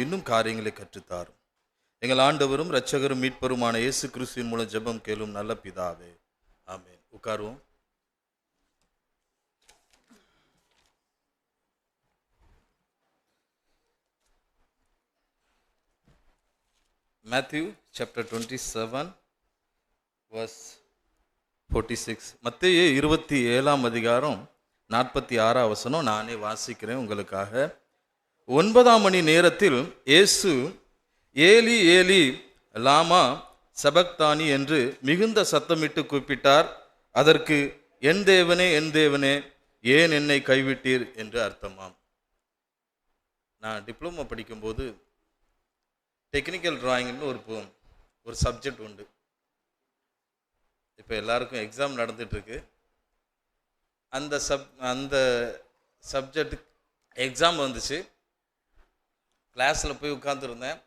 இன்னும் காரியங்களை கற்றுத்தாரும். எங்கள் ஆண்டவரும் இரட்சகரும் மீட்பருமான இயேசு கிறிஸ்துவின் மூலம் ஜெபம் கேளும் நல்ல பிதாவே, ஆமென். உட்காருவோம். Matthew chapter 27 verse 46. மத்தேயு 27ஆம் அதிகாரம் 46ஆம் வசனம் நானே வாசிக்கிறேன் உங்களுக்காக. 9ஆம் மணி நேரத்தில் இயேசு ஏலி ஏலி லாமா சபக்தானி என்று மிகுந்த சத்தமிட்டு கூப்பிட்டார். அதற்கு என் தேவனே என் தேவனே ஏன் என்னை கைவிட்டீர் என்று அர்த்தமாம். நான் டிப்ளமோ படிக்கும்போது டெக்னிக்கல் டிராயிங்னு ஒரு சப்ஜெக்ட் உண்டு. இப்போ எல்லாருக்கும் எக்ஸாம் நடந்துகிட்ருக்கு. அந்த சப்ஜெக்ட் எக்ஸாம் வந்துச்சு. கிளாஸில் போய் உட்காந்துருந்தேன்.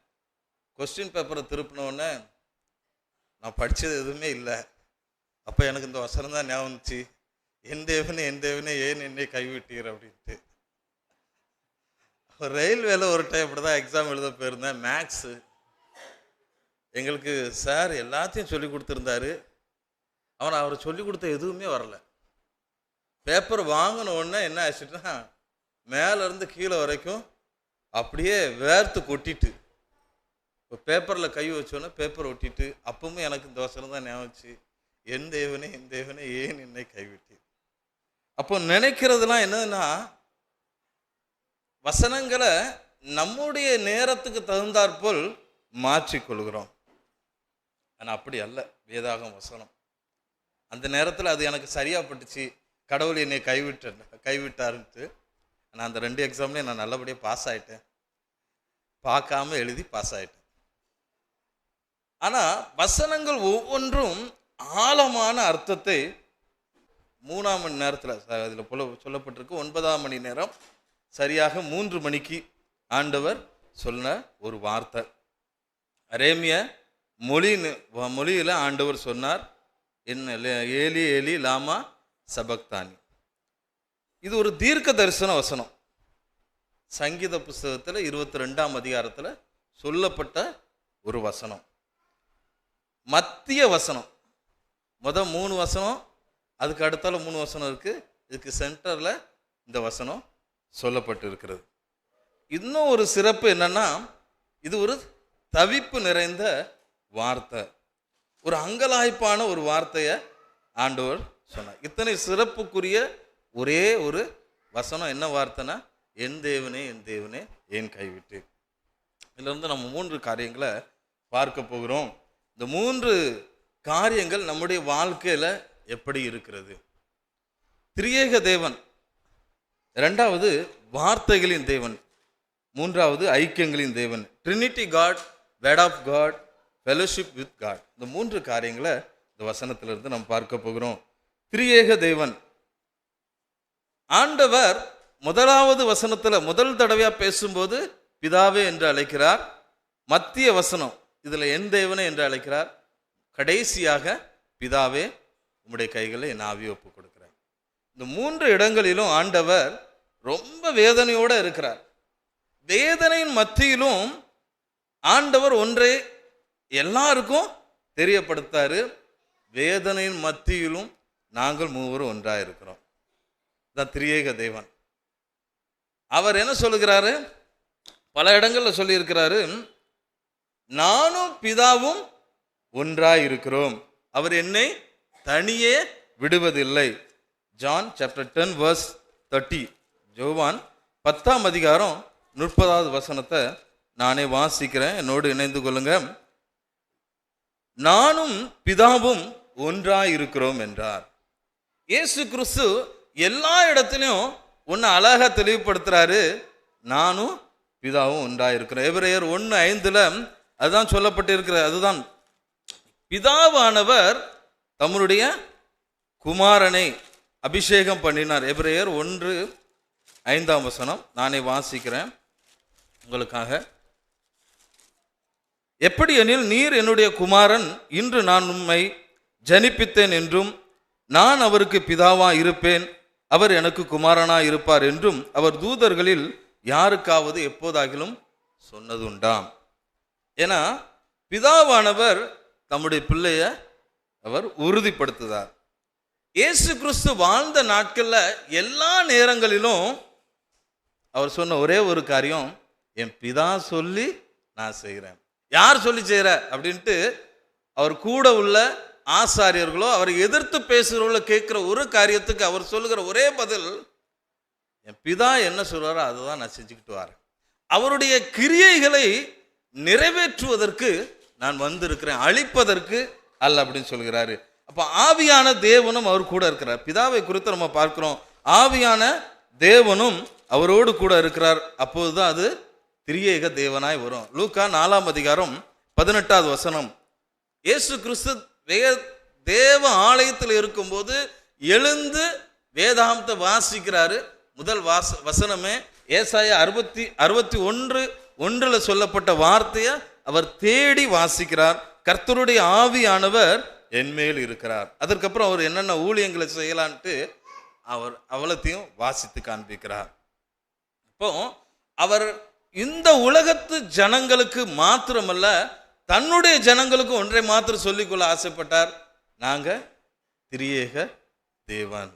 கொஸ்டின் பேப்பரை திருப்பினோடனே நான் படித்தது எதுவுமே இல்லை. அப்போ எனக்கு இந்த வசனம் தான் ஞாபகம் வந்துச்சு, என் தேவனே ஏன் என்னை கைவிட்டீர் அப்படின்ட்டு. ரயில்வேல ஒரு டைம் இப்படி தான் எக்ஸாம் எழுத போயிருந்தேன். மேக்ஸு எங்களுக்கு சார் எல்லாத்தையும் சொல்லி கொடுத்துருந்தாரு. அவர் சொல்லி கொடுத்த எதுவுமே வரல. பேப்பர் வாங்கின உடனே என்ன ஆச்சுன்னா, மேலேருந்து கீழே வரைக்கும் அப்படியே வேர்த்து கொட்டிட்டு, இப்போ பேப்பரில் கை வச்சோன்னே பேப்பர் ஒட்டிட்டு, அப்பவும் எனக்கு இந்த வசனம் தான் ஞாபகம், என் தேவனே ஏன் என்னை கைவிட்டு. அப்போ நினைக்கிறதுலாம் என்னதுன்னா, வசனங்களை நம்முடைய நேரத்துக்கு தகுந்தாற்போல் மாற்றிக்கொள்கிறோம். ஆனால் அப்படி அல்ல வேதாகம் வசனம். அந்த நேரத்தில் அது எனக்கு சரியாக பட்டுச்சு, கடவுள் என்னை கைவிட்டாருன்ட்டு. நான் அந்த 2 எக்ஸாம்லேயும் நான் நல்லபடியாக பாஸ் ஆகிட்டேன். பார்க்காம எழுதி பாஸ் ஆகிட்டேன். ஆனால் வசனங்கள் ஒவ்வொன்றும் ஆழமான அர்த்தத்தை 3ஆம் மணி நேரத்தில் அதில் சொல்லப்பட்டிருக்கு. 9ஆம் மணி நேரம் சரியாக 3 மணிக்கு ஆண்டவர் சொன்ன ஒரு வார்த்தை. அரேமிய மொழியில் ஆண்டவர் சொன்னார், என்ன ஏலி ஏலி லாமா சபக்தானி. இது ஒரு தீர்க்க தரிசன வசனம். சங்கீத புஸ்தகத்தில் 22ஆம் அதிகாரத்தில் சொல்லப்பட்ட ஒரு வசனம். மத்திய வசனம். 3 வசனம், அதுக்கு அடுத்தால 3 வசனம் இருக்குது. இதுக்கு சென்டரில் இந்த வசனம் சொல்லப்பட்டு இருக்கிறது. இன்னும் ஒரு சிறப்பு என்னன்னா, இது ஒரு தவிப்பு நிறைந்த வார்த்தை, ஒரு அங்கலாய்ப்பான ஒரு வார்த்தையை ஆண்டவர் சொன்னார். இத்தனை சிறப்புக்குரிய ஒரே ஒரு வசனம் என்ன வார்த்தைனா, என் தேவனே ஏன் கைவிட்டு. இதிலிருந்து நம்ம 3 காரியங்களை பார்க்க போகிறோம். இந்த 3 காரியங்கள் நம்முடைய வாழ்க்கையில் எப்படி இருக்கிறது. திரியேக தேவன், 2வது வார்த்தைகளின் தேவன், 3வது ஐக்கியங்களின் தேவன். Trinity God, word of God, fellowship with God. இந்த 3 காரியங்களை இந்த வசனத்திலிருந்து நம்ம பார்க்க போகிறோம். திரியேக தேவன் ஆண்டவர் 1வது வசனத்தில் முதல் தடவையாக பேசும்போது பிதாவே என்று அழைக்கிறார். மத்திய வசனம் இதில் என் தேவனே என்று அழைக்கிறார். கடைசியாக பிதாவே உம்முடைய கைகளை என் ஆவியை ஒப்பு கொடுக்கிறார். இந்த 3 இடங்களிலும் ஆண்டவர் ரொம்ப வேதனையோடு இருக்கிறார். வேதனையின் மத்தியிலும் ஆண்டவர் ஒன்றை எல்லாருக்கும் தெரியப்படுத்தாரு. வேதனையின் மத்தியிலும் நாங்கள் 3 ஒன்றாக இருக்கிறோம். தான் திரியேக தேவன். அவர் என்ன சொல்லுகிறாரு, பல இடங்களில் சொல்லியிருக்கிறாரு, நானும் பிதாவும் ஒன்றாய் இருக்கிறோம், அவர் என்னை தனியே விடுவதில்லை. John chapter 10 verse 30. யோவான் 10ஆம் அதிகாரம் 30வது வசனத்தை நானே வாசிக்கிறேன், என்னோடு இணைந்து கொள்ளுங்க. நானும் பிதாவும் ஒன்றாய் இருக்கிறோம் என்றார். இயேசு கிறிஸ்து எல்லா இடத்துலையும் ஒன்று அழகா தெளிவுபடுத்துறாரு, நானும் பிதாவும் ஒன்றாய் இருக்கிறோம். எபிரேயர் 1:5 அதுதான் சொல்லப்பட்டிருக்கிறது. அதுதான் பிதாவானவர் தம்முடைய குமாரனை அபிஷேகம் பண்ணினார். எபிரேயர் 1:5 வசனம் நானே வாசிக்கிறேன் உங்களுக்காக. எப்படி எனில், நீர் என்னுடைய குமாரன், இன்று நான் உம்மை ஜனிப்பித்தேன் என்றும், நான் அவருக்கு பிதாவா இருப்பேன், அவர் எனக்கு குமாரனா இருப்பார் என்றும் அவர் தூதர்களில் யாருக்காவது எப்போதாகிலும் சொன்னதுண்டாம். ஏன்னா பிதாவானவர் தம்முடைய பிள்ளைய அவர் உறுதிப்படுத்துதார். இயேசு கிறிஸ்து வாழ்ந்த நாட்கள்ல எல்லா நேரங்களிலும் அவர் சொன்ன ஒரே ஒரு காரியம், என் பிதா சொல்லி நான் செய்கிறேன். யார் சொல்லி செய்கிற அப்படின்ட்டு அவர் கூட உள்ள ஆசாரியர்களோ அவரை எதிர்த்து பேசுகிறவர்களோ கேட்கிற ஒரு காரியத்துக்கு அவர் சொல்லுகிற ஒரே பதில், என் பிதா என்ன சொல்றாரோ அதுதான் நான் செஞ்சுக்கிட்டு வரேன். அவருடைய கிரியைகளை நிறைவேற்றுவதற்கு நான் வந்திருக்கிறேன், அழிப்பதற்கு அல்ல அப்படின்னு சொல்கிறாரு. அப்ப ஆவியான தேவனும் அவர் கூட இருக்கிறார். பிதாவை குறித்து நம்ம பார்க்கிறோம், ஆவியான தேவனும் அவரோடு கூட இருக்கிறார். அப்போதுதான் அது திரியேக தேவனாய் வரும். லூக்கா 4ஆம் அதிகாரம் 18வது வசனம். இயேசு கிறிஸ்து தேவ ஆலயத்தில் இருக்கும்போது எழுந்து வேதாந்தத்தை வாசிக்கிறாரு. முதல் வசனமே ஏசாயா 61:1 சொல்லப்பட்ட வார்த்தையை அவர் தேடி வாசிக்கிறார். கர்த்தருடைய ஆவியானவர் என்மேல் இருக்கிறார். அதற்கப்புறம் அவர் என்னென்ன ஊழியங்களை செய்யலான்ட்டு அவர் அவ்வளத்தையும் வாசித்து காண்பிக்கிறார். இப்போ அவர் இந்த உலகத்து ஜனங்களுக்கு மாத்திரமல்ல, தன்னுடைய ஜனங்களுக்கு ஒன்றை மாத்திரம் சொல்லிக்கொள்ள ஆசைப்பட்டார், நாங்க திரியேக தேவன்.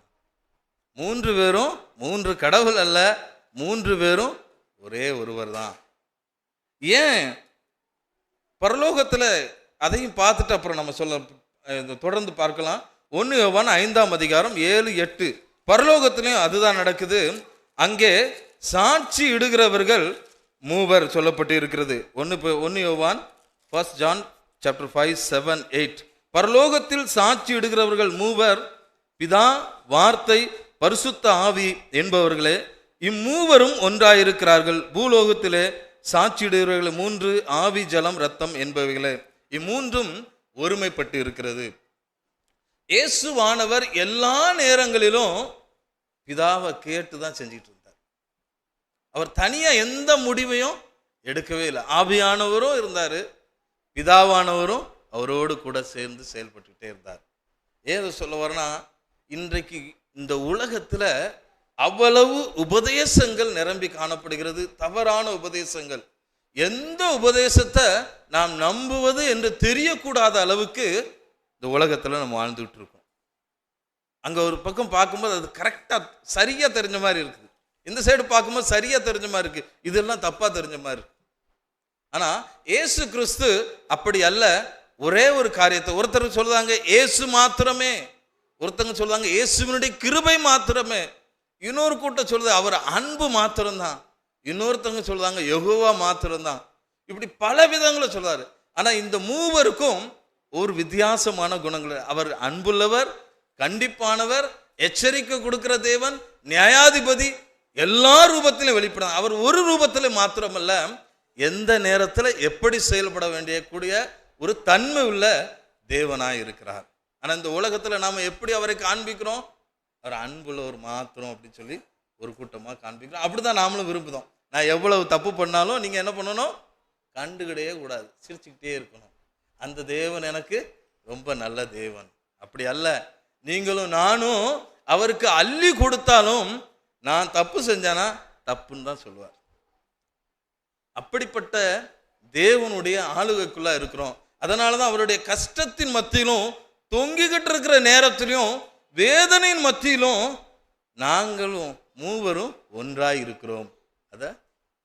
3 பேரும் 3 கடவுள் அல்ல, 3 பேரும் ஒரே ஒருவர் தான். ஏன் பரலோகத்தில் அதையும் பார்த்துட்டு அப்புறம் நம்ம தொடர்ந்து பார்க்கலாம். 1 யோவான் 5ஆம் அதிகாரம் 7-8 பரலோகத்திலையும் அதுதான் நடக்குது. அங்கே சாட்சி இடுகிறவர்கள் 3 சொல்லப்பட்டு இருக்கிறது. 1 யோவான் 1 John chapter 5, 7, 8 பரலோகத்தில் சாட்சி இடுகிறவர்கள் 3, பிதா, வார்த்தை, பரிசுத்த ஆவி என்பவர்களே. இம்மூவரும் ஒன்றாயிருக்கிறார்கள். பூலோகத்திலே சாட்சியிடுகிறவர்கள் 3, ஆவி, ஜலம், ரத்தம் என்பவைகளே. இம்மூன்றும் ஒருமைப்பட்டு இருக்கிறது. இயேசுவானவர் எல்லா நேரங்களிலும் பிதாவை கேட்டு தான் செஞ்சிட்டு இருந்தார். அவர் தனியா எந்த முடிவையும் எடுக்கவே இல்லை. ஆவியானவரும் இருந்தாரு, பிதாவானவரும் அவரோடு கூட சேர்ந்து செயல்பட்டுக்கிட்டே இருந்தார். ஏதோ சொல்ல வரனா, இன்றைக்கு இந்த உலகத்துல அவ்வளவு உபதேசங்கள் நிரம்பி காணப்படுகிறது, தவறான உபதேசங்கள். எந்த உபதேசத்தை நாம் நம்புவது என்று தெரியக்கூடாத அளவுக்கு இந்த உலகத்துல நம்ம வாழ்ந்துட்டு இருக்கோம். அங்க ஒரு பக்கம் பார்க்கும்போது அது கரெக்டா சரியா தெரிஞ்ச மாதிரி இருக்குது, இந்த சைடு பார்க்கும்போது சரியா தெரிஞ்ச மாதிரி இருக்கு, இதெல்லாம் தப்பா தெரிஞ்ச மாதிரி இருக்கு. ஆனா இயேசு கிறிஸ்து அப்படி அல்ல. ஒரே ஒரு காரியத்தை ஒருத்தர் சொல்றாங்க இயேசு மாத்திரமே, ஒருத்தங்க சொல்றாங்க இயேசுவினுடைய கிருபை மாத்திரமே, இன்னொரு கூட்டம் சொல்றது அவர் அன்பு மாத்திரம்தான், இன்னொருத்தவங்க சொல்றாங்க யெகோவா மாத்திரம்தான். இப்படி பல விதங்களை சொல்றாரு. ஆனா இந்த மூவருக்கும் ஒரு வித்தியாசமான குணங்கள். அவர் அன்புள்ளவர், கண்டிப்பானவர், எச்சரிக்கை கொடுக்கிற தேவன், நியாயாதிபதி, எல்லா ரூபத்திலும் வெளிப்படும். அவர் ஒரு ரூபத்தில் மாத்திரமல்ல, எந்த நேரத்தில் எப்படி செயல்பட வேண்டிய கூடிய ஒரு தன்மை உள்ள தேவனாய் இருக்கிறார். ஆனா இந்த உலகத்துல நாம எப்படி அவரை காண்பிக்கிறோம்? அவர் அன்புள்ளவர் மாத்திரம் அப்படின்னு சொல்லி ஒரு கூட்டமா காண்பிக்கிறோம். அப்படிதான் நாமளும் விரும்புதோம். நான் எவ்வளவு தப்பு பண்ணாலும் நீங்க என்ன பண்ணணும்? கண்டுகிடவே கூடாது, சிரிச்சுக்கிட்டே இருக்கணும். அந்த தேவன் எனக்கு ரொம்ப நல்ல தேவன். அப்படி அல்ல, நீங்களும் நானும் அவருக்கு அள்ளி கொடுத்தாலும் நான் தப்பு செஞ்சானா தப்புன்னு தான் சொல்லுவார். அப்படிப்பட்ட தேவனுடைய ஆளுகைக்குள்ள இருக்கிறோம். அதனாலதான் அவருடைய கஷ்டத்தின் மத்தியிலும், தொங்கிக்கிட்டு இருக்கிற நேரத்திலும், வேதனையின் மத்தியிலும் நாங்களும் மூவரும் ஒன்றாய் இருக்கிறோம். அதை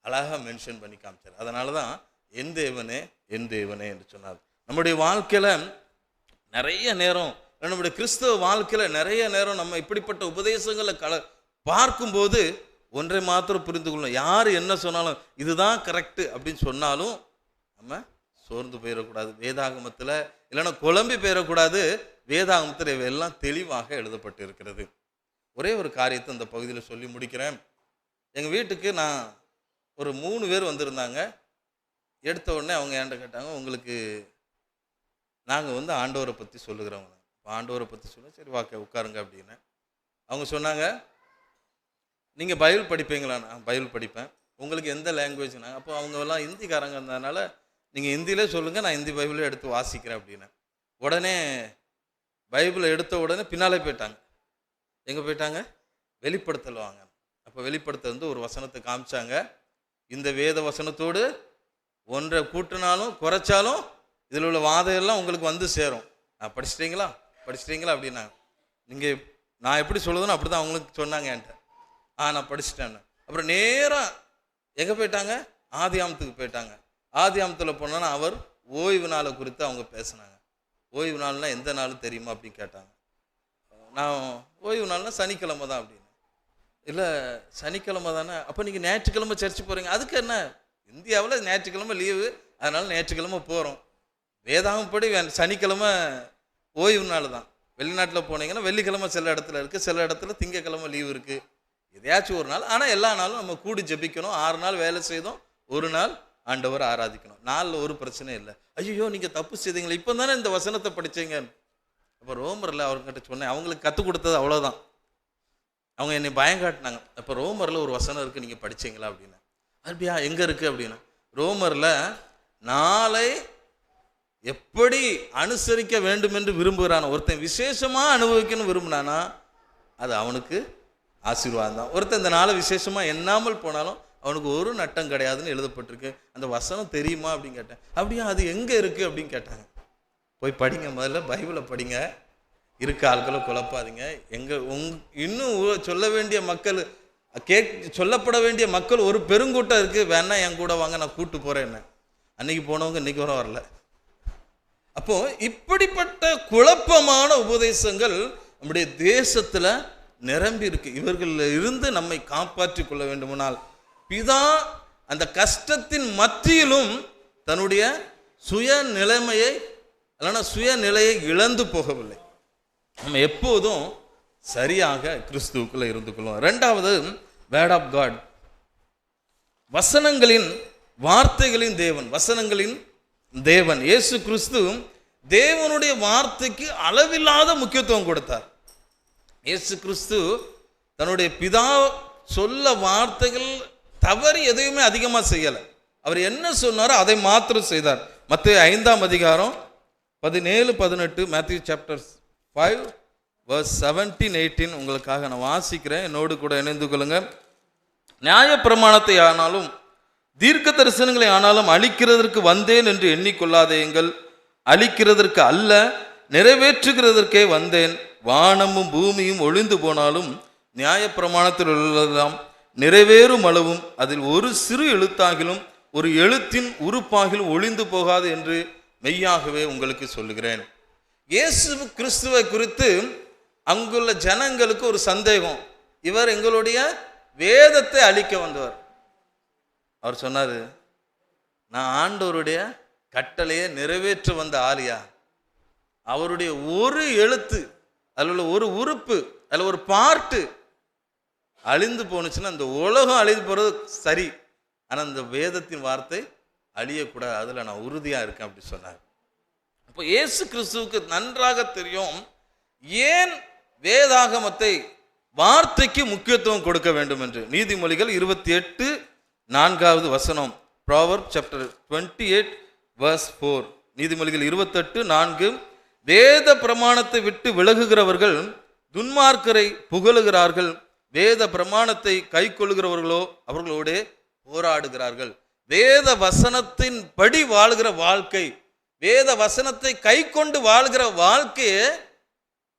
அழகா மென்ஷன் பண்ணி காமிச்சார். அதனாலதான் என் தேவனே என் தேவனே என்று சொன்னார். நம்முடைய வாழ்க்கையில நிறைய நேரம், நம்முடைய கிறிஸ்தவ வாழ்க்கையில நிறைய நேரம் நம்ம இப்படிப்பட்ட உபதேசங்களை பார்க்கும்போது ஒன்றை மாத்திரம் புரிந்து கொள்ளணும். யார் என்ன சொன்னாலும் இதுதான் கரெக்டு அப்படின்னு சொன்னாலும் நம்ம சோர்ந்து போயிடக்கூடாது. வேதாகமத்தில் இல்லைன்னா குழம்பி போயிடக்கூடாது. வேதாகமத்தில் இவையெல்லாம் தெளிவாக எழுதப்பட்டு இருக்கிறது. ஒரே ஒரு காரியத்தை இந்த பகுதியில் சொல்லி முடிக்கிறேன். எங்கள் வீட்டுக்கு நான் ஒரு 3 பேர் வந்திருந்தாங்க. எடுத்த உடனே அவங்க என்கிட்ட கேட்டாங்க, உங்களுக்கு நாங்கள் ஆண்டவரை பற்றி சொல்லுகிறவங்க, ஆண்டவரை பற்றி சொல்ல, சரி வாக்க உட்காருங்க அப்படின்னு. அவங்க சொன்னாங்க, நீங்கள் பைபிள் படிப்பீங்களா? நான் பைபிள் படிப்பேன். உங்களுக்கு எந்த லாங்குவேஜ்னாங்க? அப்போ அவங்கெல்லாம் ஹிந்திக்காரங்க இருந்ததுனால நீங்கள் ஹிந்தியிலே சொல்லுங்கள், நான் ஹிந்தி பைபிளே எடுத்து வாசிக்கிறேன் அப்படின்னு. உடனே பைபிளை எடுத்த உடனே பின்னாலே போயிட்டாங்க. எங்கே போயிட்டாங்க? வெளிப்படுத்தல் வாங்க. அப்போ வெளிப்படுத்தல் ஒரு வசனத்தை காமிச்சாங்க. இந்த வேத வசனத்தோடு ஒன்றை கூட்டினாலும் குறைச்சாலும் இதில் உள்ள வாதம் எல்லாம் உங்களுக்கு வந்து சேரும். படிச்சிட்டீங்களா அப்படின்னா நீங்கள் நான் எப்படி சொல்லுதுன்னு அப்படி தான் அவங்களுக்கு சொன்னாங்க என்கிட்ட. நான் படிச்சுட்டேன்னு. அப்புறம் நேராக எங்கே போயிட்டாங்க? ஆதியாமத்துக்கு போயிட்டாங்க. ஆதியாமத்தில் போனோன்னா அவர் ஓய்வு நாளை குறித்து அவங்க பேசினாங்க. ஓய்வு நாள்னா எந்த நாளும் தெரியுமா அப்படின்னு கேட்டாங்க. நான் ஓய்வு நாள்னா சனிக்கிழமை தான் அப்படின்னு. இல்லை சனிக்கிழமை தானே, அப்போ நீங்கள் ஞாயிற்றுக்கிழமை சர்ச்சு போகிறீங்க. அதுக்கு என்ன, இந்தியாவில் ஞாயிற்றுக்கிழமை லீவு, அதனால் ஞாயிற்றுக்கிழமை போகிறோம். வேதாகப்படி சனிக்கிழமை ஓய்வு நாள் தான். வெளிநாட்டில் போனீங்கன்னா வெள்ளிக்கிழமை சில இடத்துல இருக்குது, சில இடத்துல திங்கக்கிழமை லீவு இருக்குது. எதையாச்சும் ஒரு நாள். ஆனால் எல்லா நாளும் நம்ம கூடி ஜெபிக்கணும். 6 நாள் வேலை செய்தோம், ஒரு நாள் ஆண்டவர் ஆராதிக்கணும். நாளில் ஒரு பிரச்சனை இல்லை. ஐயோ நீங்கள் தப்பு செய்தீங்களா, இப்போ தானே இந்த வசனத்தை படித்தீங்க. அப்போ ரோமரில் அவர்கிட்ட சொன்னேன், அவங்களுக்கு கற்றுக் கொடுத்தது அவ்வளோதான். அவங்க என்னை பயங்காட்டினாங்க. அப்போ ரோமரில் ஒரு வசனம் இருக்குது, நீங்கள் படித்தீங்களா அப்படின்னு. அப்படியா, எங்கே இருக்குது அப்படின்னா, ரோமரில் நாளை எப்படி அனுசரிக்க வேண்டும் என்று விரும்புகிறான். ஒருத்தன் விசேஷமாக அனுபவிக்கணும் விரும்பினானா அது அவனுக்கு ஆசீர்வாதம் தான். ஒருத்தன் இந்த நாளை விசேஷமாக எண்ணாமல் போனாலும் அவனுக்கு ஒரு நட்டம் கிடையாதுன்னு எழுதப்பட்டிருக்கு. அந்த வசனம் தெரியுமா அப்படின்னு கேட்டேன். அப்படியா, அது எங்கே இருக்குது அப்படின்னு கேட்டாங்க. போய் படிங்க, முதல்ல பைபிளை படிங்க. இருக்க ஆட்களை குழப்பாதீங்க. இன்னும் சொல்ல வேண்டிய மக்கள், சொல்லப்பட வேண்டிய மக்கள் ஒரு பெருங்கூட்டம் இருக்குது. வேணா என் கூட வாங்க, நான் கூட்டு போகிறேன். என்ன அன்னைக்கு போனவங்க இன்னைக்கு வர வரல. அப்போ இப்படிப்பட்ட குழப்பமான உபதேசங்கள் நம்முடைய தேசத்துல நிரம்பி இருக்கு. இவர்கள் இருந்து நம்மை காப்பாற்றிக் கொள்ள வேண்டுமானால் பிதா அந்த கஷ்டத்தின் மத்தியிலும் தன்னுடைய சுயநிலையை இழந்து போகவில்லை. நம்ம எப்போதும் சரியாக கிறிஸ்துவுக்குள்ள இருந்து கொள்வோம். 2வது வேர்ட் ஆஃப் காட், வசனங்களின் வார்த்தைகளின் தேவன். வசனங்களின் தேவன் இயேசு கிறிஸ்து தேவனுடைய வார்த்தைக்கு அளவில்லாத முக்கியத்துவம் கொடுத்தார். இயேசு கிறிஸ்து தன்னுடைய பிதா சொல்ல வார்த்தைகள் தவறி எதையுமே அதிகமாக செய்யலை. அவர் என்ன சொன்னாரோ அதை மாத்திரம் செய்தார். மத்தேயு 5ஆம் அதிகாரம் 17-18, மேத்யூ சாப்டர் 5 verse 17-18 உங்களுக்காக நான் வாசிக்கிறேன். என்னோடு கூட இணைந்து கொள்ளுங்க. நியாயப்பிரமாணத்தை ஆனாலும் தீர்க்க தரிசனங்களை ஆனாலும் அழிக்கிறதற்கு வந்தேன் என்று எண்ணிக்கொள்ளாதேங்கள். அழிக்கிறதற்கு அல்ல, நிறைவேற்றுகிறதற்கே வந்தேன். வானமும் பூமியும் ஒளிந்து போனாலும் நியாயப்பிரமாணத்தில் உள்ளதெல்லாம் நிறைவேறும் அளவும் அதில் ஒரு சிறு எழுத்தாகிலும் ஒரு எழுத்தின் உறுப்பாகிலும் ஒளிந்து போகாது என்று மெய்யாகவே உங்களுக்கு சொல்லுகிறேன். இயேசு கிறிஸ்துவை குறித்து அங்குள்ள ஜனங்களுக்கு ஒரு சந்தேகம். இவர் எங்களுடைய வேதத்தை அழிக்க வந்தவர். அவர் சொன்னார், நான் ஆண்டவருடைய கட்டளையை நிறைவேற்ற வந்த ஆலியா. அவருடைய ஒரு எழுத்து, அதில் உள்ள ஒரு உறுப்பு, அதில் ஒரு பார்ட்டு அழிந்து போனுச்சுன்னா அந்த உலகம் அழிந்து போகிறது சரி, ஆனால் அந்த வேதத்தின் வார்த்தை அழியக்கூடாது, அதில் நான் உறுதியாக இருக்கேன் அப்படி சொன்னார். அப்போ இயேசு கிறிஸ்துவுக்கு நன்றாக தெரியும் ஏன் வேதாகமத்தை வார்த்தைக்கு முக்கியத்துவம் கொடுக்க வேண்டும் என்று. நீதிமொழிகள் 28:4 வசனம், ப்ராவர்ப் சாப்டர் 28 verse 4, நீதிமொழிகள் 28:4, வேத பிரமாணத்தை விட்டு விலகுகிறவர்கள் துன்மார்க்கரை புகழுகிறார்கள், வேத பிரமாணத்தை கை கொள்ளுகிறவர்களோ அவர்களோடு போராடுகிறார்கள். வேத வசனத்தின் படி வாழ்கிற வாழ்க்கை, வேத வசனத்தை கை கொண்டு வாழ்கிற வாழ்க்கையை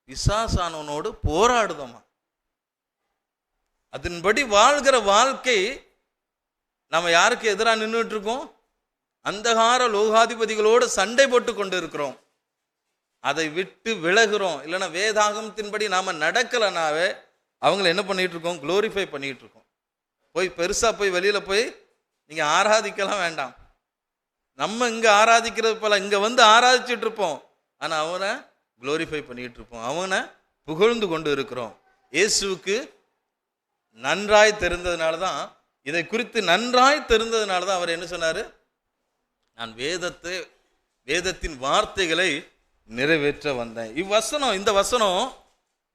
பிசாசானவனோடு போராடுதோமா. அதன்படி வாழ்கிற வாழ்க்கை நம்ம யாருக்கு எதிராக நின்றுட்டு இருக்கோம்? அந்தகார லோகாதிபதிகளோடு சண்டை போட்டு கொண்டு இருக்கிறோம். அதை விட்டு விலகுறோம். இல்லைன்னா வேதாகமத்தின்படி நாம நடக்கலைனாவே அவங்கள என்ன பண்ணிட்டு இருக்கோம்? குளோரிஃபை பண்ணிட்டு இருக்கோம். போய் பெருசா போய் வெளியில போய் நீங்க ஆராதிக்கலாம் வேண்டாம். நம்ம இங்க ஆராதிக்கிறது போல இங்க வந்து ஆராதிச்சுட்டு இருப்போம், ஆனா அவனை குளோரிஃபை பண்ணிட்டு இருப்போம், அவனை புகழ்ந்து கொண்டு இருக்கிறோம். இயேசுவுக்கு நன்றாய் தெரிந்ததுனால தான், இதை குறித்து நன்றாய் தெரிந்ததுனால தான் அவர் என்ன சொன்னாரு? நான் வேதத்தின் வார்த்தைகளை நிறைவேற்ற வந்தேன். இந்த வசனம்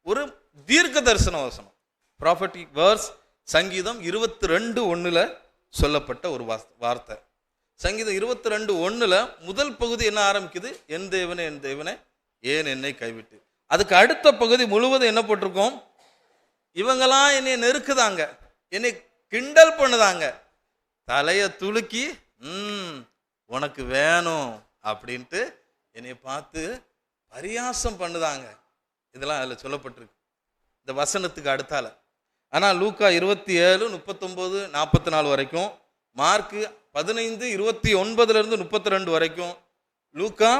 ஒரு தீர்க்க தரிசன வசனம், ப்ராஃபட்டிக் வேர்ஸ். சங்கீதம் 22:1 சொல்லப்பட்ட ஒரு வார்த்தை. சங்கீதம் 22:1 முதல் பகுதி என்ன ஆரம்பிக்குது? என் தேவனே என் தேவனே ஏன் என்னை கைவிட்டு. அதுக்கு அடுத்த பகுதி முழுவதும் என்ன போட்டிருக்கோம்? இவங்கெல்லாம் என்னை நெருக்குதாங்க, என்னை கிண்டல் பண்ணுதாங்க, தலையை துலுக்கி உனக்கு வேணும் அப்படின்ட்டு என்னை பார்த்து பரியாசம் பண்ணுதாங்க. இதெல்லாம் அதில் சொல்லப்பட்டிருக்கு இந்த வசனத்துக்கு அடுத்தால. ஆனால் லூக்கா 27:39-44 வரைக்கும், மார்க்கு 15:29-32 வரைக்கும், லூக்கா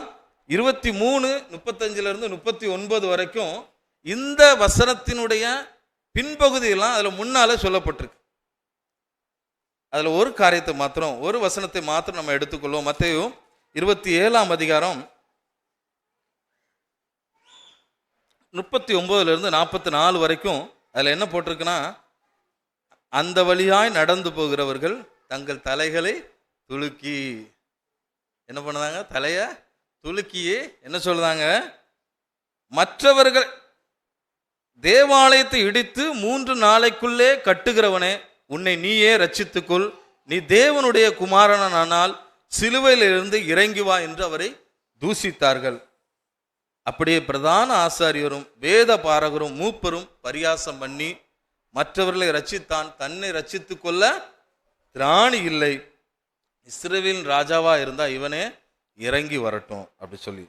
23:35-39 வரைக்கும் இந்த வசனத்தினுடைய பின்பகுதியெல்லாம் அதில் முன்னால சொல்லப்பட்டிருக்கு. அதில் ஒரு காரியத்தை மாத்திரம், ஒரு வசனத்தை மாத்திரம் நம்ம எடுத்துக்கொள்வோம். மத்தேயு 27 39-44 வரைக்கும் அதில் என்ன போட்டிருக்குன்னா, அந்த வழியாய் நடந்து போகிறவர்கள் தங்கள் தலைகளை துலுக்கி என்ன பண்ணுதாங்க? தலைய துலுக்கியே என்ன சொல்லுதாங்க? மற்றவர்கள் தேவாலயத்தை இடித்து 3 நாளைக்குள்ளே கட்டுகிறவனே, உன்னை நீயே ரட்சித்துக்கொள், நீ தேவனுடைய குமாரனானால் சிலுவையிலிருந்து இறங்கி வா என்று அவரை தூசித்தார்கள். அப்படியே பிரதான ஆசாரியரும் வேத பாரகரும் மூப்பரும் பரியாசம் பண்ணி, மற்றவர்களை ரட்சித்தான், தன்னை ரட்சித்துக் கொள்ள திராணி இல்லை, இஸ்ரவேலின் ராஜாவா இருந்தா இவனே இறங்கி வரட்டும் அப்படி சொல்லி,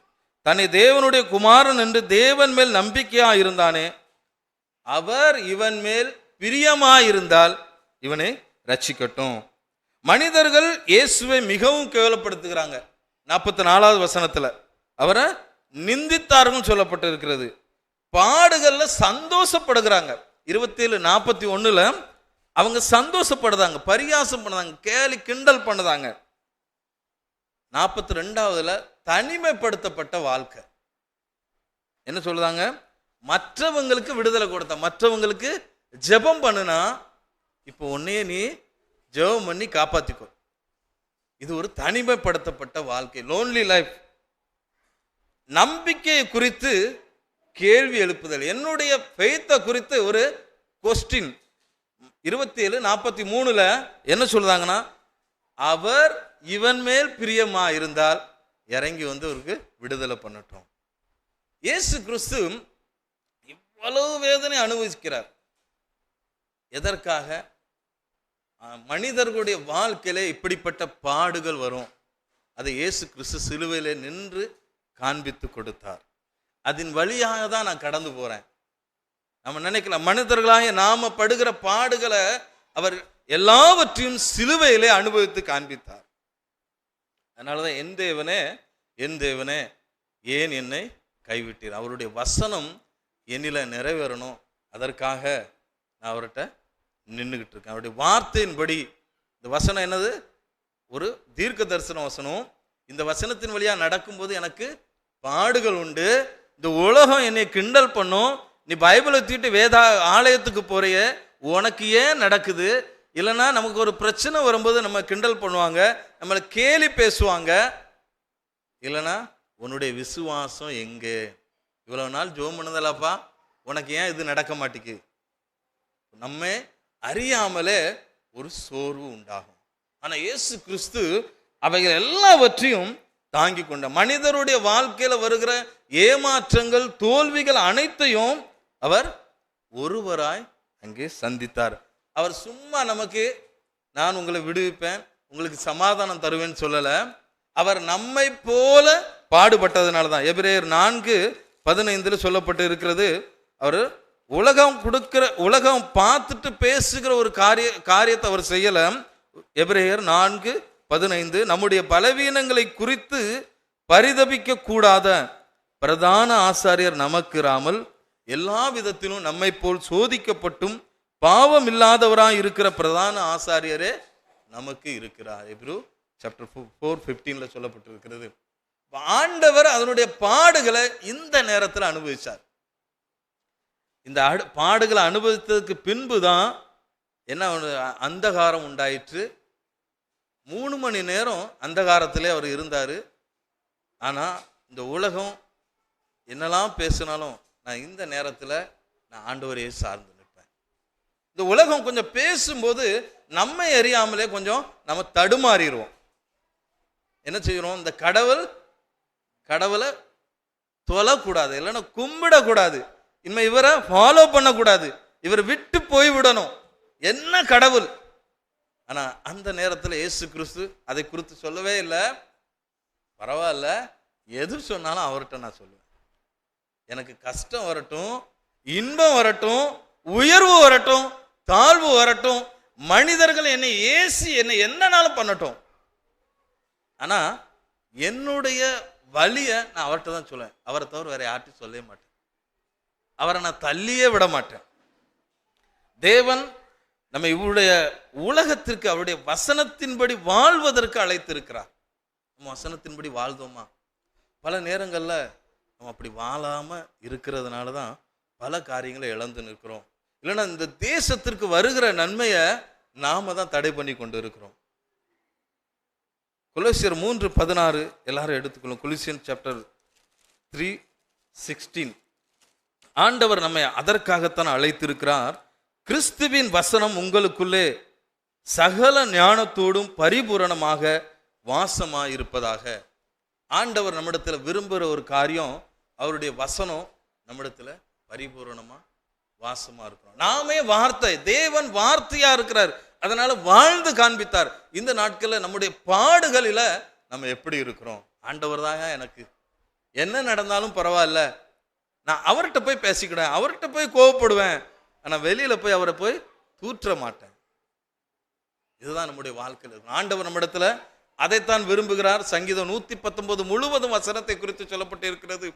தன்னை தேவனுடைய குமாரன் என்று தேவன் மேல் நம்பிக்கையா இருந்தானே, அவர் இவன் மேல் பிரியமாயிருந்தால் இவனை ரட்சிக்கட்டும். மனிதர்கள் இயேசுவை மிகவும் கேவலப்படுத்துகிறாங்க. 44வது வசனத்துல அவரை நிந்தித்தார்கள் சொல்லப்பட்டு இருக்கிறது. பாடுகள்ல சந்தோஷப்படுகிறாங்க. 27:41 அவங்க சந்தோஷப்படுதாங்க, பரியாசம் பண்ணதாங்க, கேலி கிண்டல் பண்ணதாங்க. 42வது தனிமைப்படுத்தப்பட்ட வாழ்க்கை என்ன சொல்லுதாங்க? மற்றவங்களுக்கு விடுதலை கொடுத்த, மற்றவங்களுக்கு ஜெபம் பண்ணுனா, இப்போ உன்னையே நீ ஜெபம் பண்ணி காப்பாத்திக்கோ. இது ஒரு தனிமைப்படுத்தப்பட்ட வாழ்க்கை, லோன்லி லைஃப். நம்பிக்கையை குறித்து கேள்வி எழுப்புதல், என்னுடைய ஃபெய்த்தை குறித்து ஒரு கொஸ்டின். 27:43 என்ன சொல்றாங்கன்னா, அவர் இவன் மேல் பிரியமா இருந்தால் இறங்கி வந்து அவருக்கு விடுதலை பண்ணட்டும். இயேசு கிறிஸ்து இவ்வளவு வேதனை அனுபவிக்கிறார். எதற்காக? மனிதர்களுடைய வாழ்க்கையிலே இப்படிப்பட்ட பாடுகள் வரும், அதை இயேசு கிறிஸ்து சிலுவையிலே நின்று காண்பித்து கொடுத்தார். அதன் வழியாக தான் நான் கடந்து போறேன். நம்ம நினைக்கலாம், மனிதர்களாக நாம படுகிற பாடுகளை அவர் எல்லாவற்றையும் சிலுவையிலே அனுபவித்து காண்பித்தார். அதனாலதான் என் தேவனே என் தேவனே ஏன் என்னை கைவிட்டீர்? அவருடைய வசனம் என்னில நிறைவேறணும், அதற்காக நான் அவர்கிட்ட நின்றுகிட்டு இருக்கேன். அவருடைய வார்த்தையின்படி. இந்த வசனம் என்னது? ஒரு தீர்க்க தரிசன வசனம். இந்த வசனத்தின் வழியா நடக்கும்போது எனக்கு பாடுகள் உண்டு. இந்த உலகம் என்னை கிண்டல் பண்ணும், நீ பைபிளை தூக்கிட்டு வேதா ஆலயத்துக்கு போறிய, உனக்கு ஏன் நடக்குது? இல்லைன்னா நமக்கு ஒரு பிரச்சனை வரும்போது நம்ம கிண்டல் பண்ணுவாங்க, நம்மளை கேலி பேசுவாங்க. இல்லைன்னா உன்னுடைய விசுவாசம் எங்கே? இவ்வளவு நாள் ஜோம் பண்ணதல்லப்பா, உனக்கு ஏன் இது நடக்க மாட்டேங்குது? நம்ம அறியாமலே ஒரு சோர்வு உண்டாகும். ஆனா இயேசு கிறிஸ்து அவைகள் எல்லாவற்றையும் தாங்கி கொண்ட, மனிதருடைய வாழ்க்கையில வருகிற ஏமாற்றங்கள், தோல்விகள் அனைத்தையும் அவர் ஒருவராய் அங்கே சந்தித்தார். அவர் சும்மா நமக்கு நான் உங்களை விடுவிப்பேன், உங்களுக்கு சமாதானம் தருவேன்னு சொல்லல. அவர் நம்மை போல பாடுபட்டதுனால தான். எபிரேயர் 4:15 சொல்லப்பட்டு இருக்கிறது, அவர் உலகம் பார்த்துட்டு பேசுகிற ஒரு காரியத்தை அவர் செய்யல. எபிரேயர் 4:15 நம்முடைய பலவீனங்களை குறித்து பரிதபிக்க கூடாத பிரதான ஆசாரியர் நமக்கு இராமல் எல்லா விதத்திலும் நம்மை போல் சோதிக்கப்பட்டும் பாவம் இல்லாதவராய் இருக்கிற பிரதான ஆசாரியரே நமக்கு இருக்கிறார். எபிரேயர் சாப்டர் 4:15 சொல்லப்பட்டிருக்கிறது. ஆண்டவர் அதனுடைய பாடுகளை இந்த நேரத்தில் அனுபவிச்சார். இந்த பாடுகளை அனுபவித்ததுக்கு பின்புதான் என்ன அந்தகாரம் உண்டாயிற்று. 3 மணி நேரம் அந்தகாரத்திலே அவர் இருந்தார். ஆனால் இந்த உலகம் என்னெல்லாம் பேசினாலும் நான் இந்த நேரத்தில் நான் ஆண்டவரையே சார்ந்து நிற்பேன். இந்த உலகம் கொஞ்சம் பேசும்போது நம்மை அறியாமலே கொஞ்சம் நம்ம தடுமாறிடுவோம். என்ன செய்யறோம்? இந்த கடவுளை தொழக்கூடாது, இல்லைன்னா கும்பிடக்கூடாது, இனிமே இவரை ஃபாலோ பண்ணக்கூடாது, இவரை விட்டு போய்விடணும். என்ன கடவுள்? ஆனா அந்த நேரத்தில் இயேசு கிறிஸ்து அதை குறித்து சொல்லவே இல்லை. பரவாயில்ல, எது சொன்னாலும் அவர்கிட்ட நான் சொல்லுவேன். எனக்கு கஷ்டம் வரட்டும், இன்பம் வரட்டும், உயர்வு வரட்டும், தாழ்வு வரட்டும், மனிதர்கள் என்னை ஏசி என்னை என்னனாலும் பண்ணட்டும், ஆனா என்னுடைய வலிய நான் அவர்கிட்ட தான் சொல்லுவேன். அவரை தவிர வேற யார்ட்டும் சொல்லவே மாட்டேன். அவரை நான் தள்ளியே விட மாட்டேன். தேவன் நம்ம இவருடைய உலகத்திற்கு அவருடைய வசனத்தின்படி வாழ்வதற்கு அழைத்திருக்கிறார். நம்ம வசனத்தின்படி வாழ்ந்தோமா? பல நேரங்கள்ல நம்ம அப்படி வாழாம இருக்கிறதுனால தான் பல காரியங்களை இழந்து நிற்கிறோம். இல்லைன்னா இந்த தேசத்திற்கு வருகிற நன்மையை நாம தான் தடை பண்ணி கொண்டு இருக்கிறோம். கொலோசியர் 3:16 எல்லாரும் எடுத்துக்கொள்ளும். Colossian chapter 3:16. ஆண்டவர் நம்மை அதற்காகத்தான் அழைத்திருக்கிறார். கிறிஸ்துவின் வசனம் உங்களுக்குள்ளே சகல ஞானத்தோடும் பரிபூரணமாக வாசமாயிருப்பதாக. ஆண்டவர் நம்மிடத்துல விரும்புகிற ஒரு காரியம், அவருடைய வசனம் நம்மிடத்துல பரிபூரணமா வாசமா இருக்கிறோம். நாமே வார்த்தை, தேவன் வார்த்தையா இருக்கிறார், அதனால வாழ்ந்து காண்பித்தார். இந்த நாட்கள்ல நம்முடைய பாடுகளில நம்ம எப்படி இருக்கிறோம்? ஆண்டவர் தாங்க எனக்கு என்ன நடந்தாலும் பரவாயில்ல, நான் அவர்கிட்ட போய் பேசிக்கிடுவேன், அவர்கிட்ட போய் கோவப்படுவேன், ஆனா வெளியில போய் அவரை போய் தூற்ற மாட்டேன். இதுதான் நம்முடைய வாழ்க்கையில் இருக்கும். ஆண்டவர் நம்மிடத்துல அதைத்தான் விரும்புகிறார். சங்கீதம் 119 முழுவதும் வசனத்தை குறித்து சொல்லப்பட்டு இருக்கிறது.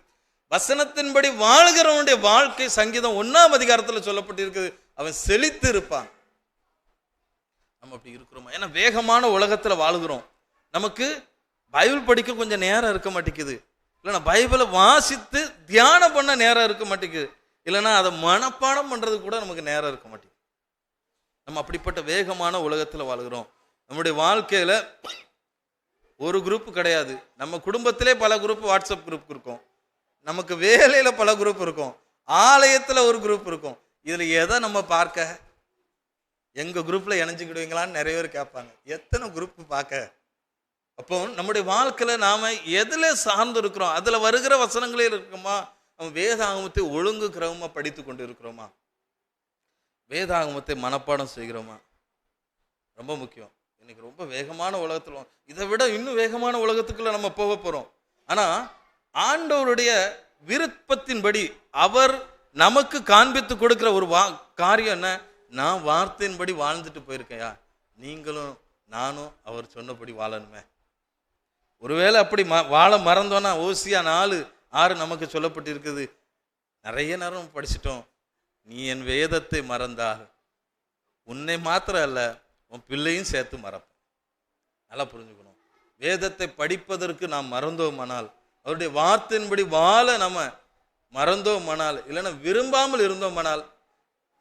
வசனத்தின்படி வாழ்கிறவனுடைய வாழ்க்கை சங்கீதம் 1ஆம் அதிகாரத்தில் சொல்லப்பட்டு இருக்குது. அவன் செழித்து இருப்பான். நம்ம அப்படி இருக்கிறோமா? ஏன்னா வேகமான உலகத்துல வாழுகிறோம். நமக்கு பைபிள் படிக்க கொஞ்சம் நேரம் இருக்க மாட்டேங்குது, இல்லைன்னா பைபிளை வாசித்து தியானம் பண்ண நேரம் இருக்க மாட்டேங்குது, இல்லைன்னா அதை மனப்பாடம் பண்றது கூட நமக்கு நேரம் இருக்க மாட்டேங்குது. நம்ம அப்படிப்பட்ட வேகமான உலகத்துல வாழுகிறோம். நம்முடைய வாழ்க்கையில ஒரு குரூப் கிடையாது. நம்ம குடும்பத்திலே பல குரூப், வாட்ஸ்அப் குரூப் இருக்கும், நமக்கு வேலையில பல குரூப் இருக்கும், ஆலயத்துல ஒரு குரூப் இருக்கும். இதுல எதை நம்ம பார்க்க? எங்க குரூப்ல இணைஞ்சுக்கிடுவீங்களான்னு நிறைய பேர் கேட்பாங்க. எத்தனை குரூப் பார்க்க? அப்போ நம்முடைய வாழ்க்கையில நாம எதுல சார்ந்து இருக்கிறோம்? அதுல வருகிற வசனங்களே இருக்குமா? நம்ம வேதாகமத்தை ஒழுங்கு கிரமமா படித்து கொண்டு இருக்கிறோமா? வேதாகமத்தை மனப்பாடம் செய்கிறோமா? ரொம்ப முக்கியம். இன்னைக்கு ரொம்ப வேகமான உலகத்துல, இதை விட இன்னும் வேகமான உலகத்துக்குள்ள நம்ம போக போறோம். ஆனா ஆண்டவருடைய விருப்பத்தின்படி அவர் நமக்கு காண்பித்து கொடுக்கிற ஒரு காரியம் என்ன? நான் வார்த்தையின்படி வாழ்ந்துட்டு போயிருக்கையா, நீங்களும் நானும் அவர் சொன்னபடி வாழணுமே. ஒருவேளை அப்படி வாழ மறந்தோன்னா ஓசியா 4:6 நமக்கு சொல்லப்பட்டு இருக்குது. நிறைய நேரம் படிச்சிட்டோம். நீ என் வேதத்தை மறந்தால் உன்னை மாத்திரம் அல்ல உன் பிள்ளையும் சேர்த்து மறப்பேன். நல்லா புரிஞ்சுக்கணும். வேதத்தை படிப்பதற்கு நாம் மறந்தோமானால், அவருடைய வார்த்தையின்படி வாழ நம்ம மறந்தோமானால், இல்லைன்னா விரும்பாமல் இருந்தோமானால்,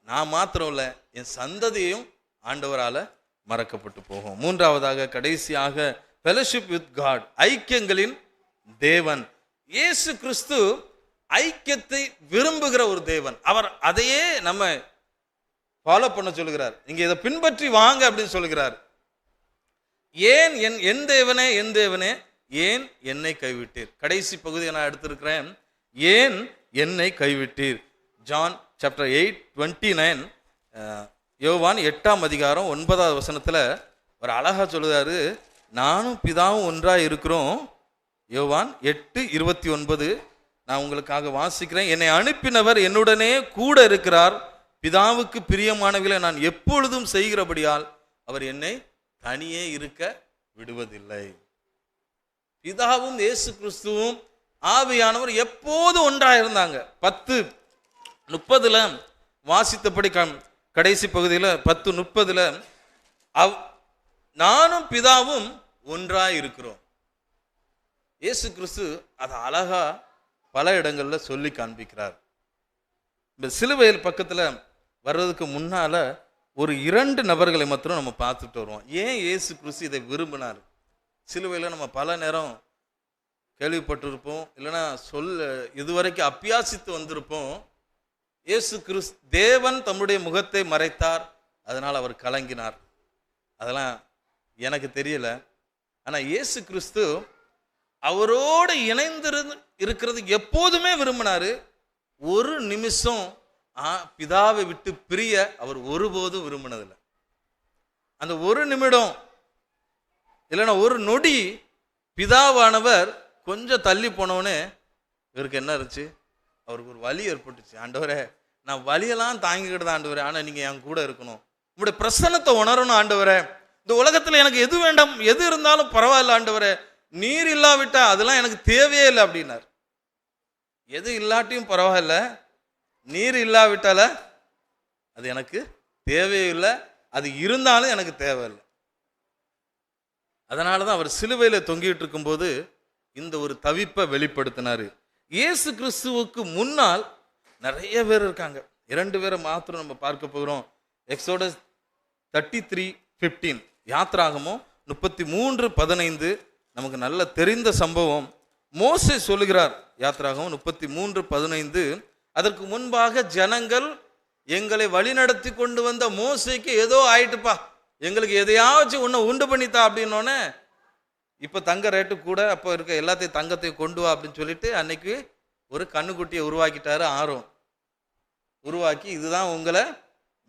நான் மாத்திரம் இல்லை என் சந்ததியையும் ஆண்டவரால மறக்கப்பட்டு போகும். மூன்றாவதாக கடைசியாக fellowship with God, ஐக்கியங்களின் தேவன். இயேசு கிறிஸ்து ஐக்கியத்தை விரும்புகிற ஒரு தேவன். அவர் அதையே நம்ம ஃபாலோ பண்ண சொல்லுகிறார். இங்க இதை பின்பற்றி வாங்க அப்படின்னு சொல்லுகிறார். ஏன் என் தேவனே, என் தேவனே, ஏன் என்னை கைவிட்டீர்? கடைசி பகுதியை நான் எடுத்திருக்கிறேன். ஏன் என்னை கைவிட்டீர்? ஜான் சாப்டர் 8:29, யோவான் 8ஆம் அதிகாரம் 9வது வசனத்துல ஒரு அழகா சொல்லுறாரு, நானும் பிதாவும் ஒன்றாய் இருக்கிறோம். யோவான் 8:29 நான் உங்களுக்காக வாசிக்கிறேன். என்னை அனுப்பினவர் என்னுடனே கூட இருக்கிறார். பிதாவுக்கு பிரியமானவர்களை நான் எப்பொழுதும் செய்கிறபடியால் அவர் என்னை தனியே இருக்க விடுவதில்லை. பிதாவும் இயேசு கிறிஸ்துவும் ஆவியானவர் எப்போது ஒன்றாயிருந்தாங்க. 10:30 வாசித்தபடி கடைசி பகுதியில் 10:30 நானும் பிதாவும் ஒன்றாய் இருக்கிறோம். இயேசு கிறிஸ்து அதை அழகா பல இடங்கள்ல சொல்லி காண்பிக்கிறார். இந்த சிலுவையில் பக்கத்துல வர்றதுக்கு முன்னால ஒரு 2 நபர்களை மாத்திரம் நம்ம பார்த்துட்டு வருவோம். ஏன் இயேசு கிறிஸ்து இதை விரும்பினார்? சிலுவையில் நம்ம பல நேரம் கேள்விப்பட்டிருப்போம், இல்லைன்னா இதுவரைக்கும் அபியாசித்து வந்திருப்போம். இயேசு கிறிஸ்து தேவன் தம்முடைய முகத்தை மறைத்தார், அதனால் அவர் கலங்கினார். அதெல்லாம் எனக்கு தெரியல. ஆனா இயேசு கிறிஸ்து அவரோடு இணைந்து இருக்கிறது எப்போதுமே விரும்பினாரு. ஒரு நிமிஷம் பிதாவை விட்டு பிரிய அவர் ஒருபோதும் விரும்பினதில்லை. அந்த ஒரு நிமிடம் இல்லைன்னா ஒரு நொடி பிதாவானவர் கொஞ்சம் தள்ளி போனவனே இவருக்கு என்ன இருந்துச்சு, அவருக்கு ஒரு வலி ஏற்பட்டுச்சு. ஆண்டவரே, நான் வலியெல்லாம் தாங்கிக்கிட்டு தான் ஆண்டவரே, ஆனால் நீங்கள் என் கூட இருக்கணும், உங்களுடைய பிரசன்னத்தை உணரணும் ஆண்டவரே, இந்த உலகத்தில் எனக்கு எது வேண்டாம், எது இருந்தாலும் பரவாயில்ல ஆண்டவரே, நீர் இல்லாவிட்டா அதெல்லாம் எனக்கு தேவையே இல்லை அப்படின்னார். எது இல்லாட்டியும் பரவாயில்ல, நீர் இல்லாவிட்டால அது எனக்கு தேவையே இல்லை, அது இருந்தாலும் எனக்கு தேவையில்லை. அதனால தான் அவர் சிலுவையில் தொங்கிட்டு இருக்கும்போது இந்த ஒரு தவிப்பை வெளிப்படுத்தினார். இயேசு கிறிஸ்துவுக்கு முன்னால் நிறைய பேர் இருக்காங்க. 2 பேரை மாத்திரம் நம்ம பார்க்க போகிறோம். எக்ஸோடஸ் 33:15, யாத்ராகமோ 33:15 நமக்கு நல்ல தெரிந்த சம்பவம். மோசே சொல்லுகிறார், யாத்ராகமம் 33:15, அதற்கு முன்பாக ஜனங்கள் எங்களை வழிநடத்தி கொண்டு வந்த மோசேக்கு ஏதோ ஆயிட்டுப்பா, எங்களுக்கு எதையாச்சும் ஒன்று உண்டு பண்ணித்தா அப்படின்னோடனே, இப்போ தங்க ரேட்டு கூட, அப்போ இருக்க எல்லாத்தையும் தங்கத்தையும் கொண்டு வா அப்படின்னு சொல்லிட்டு அன்னைக்கு ஒரு கண்ணுக்குட்டியை உருவாக்கிட்டாரு. ஆரோன் உருவாக்கி இதுதான் உங்களை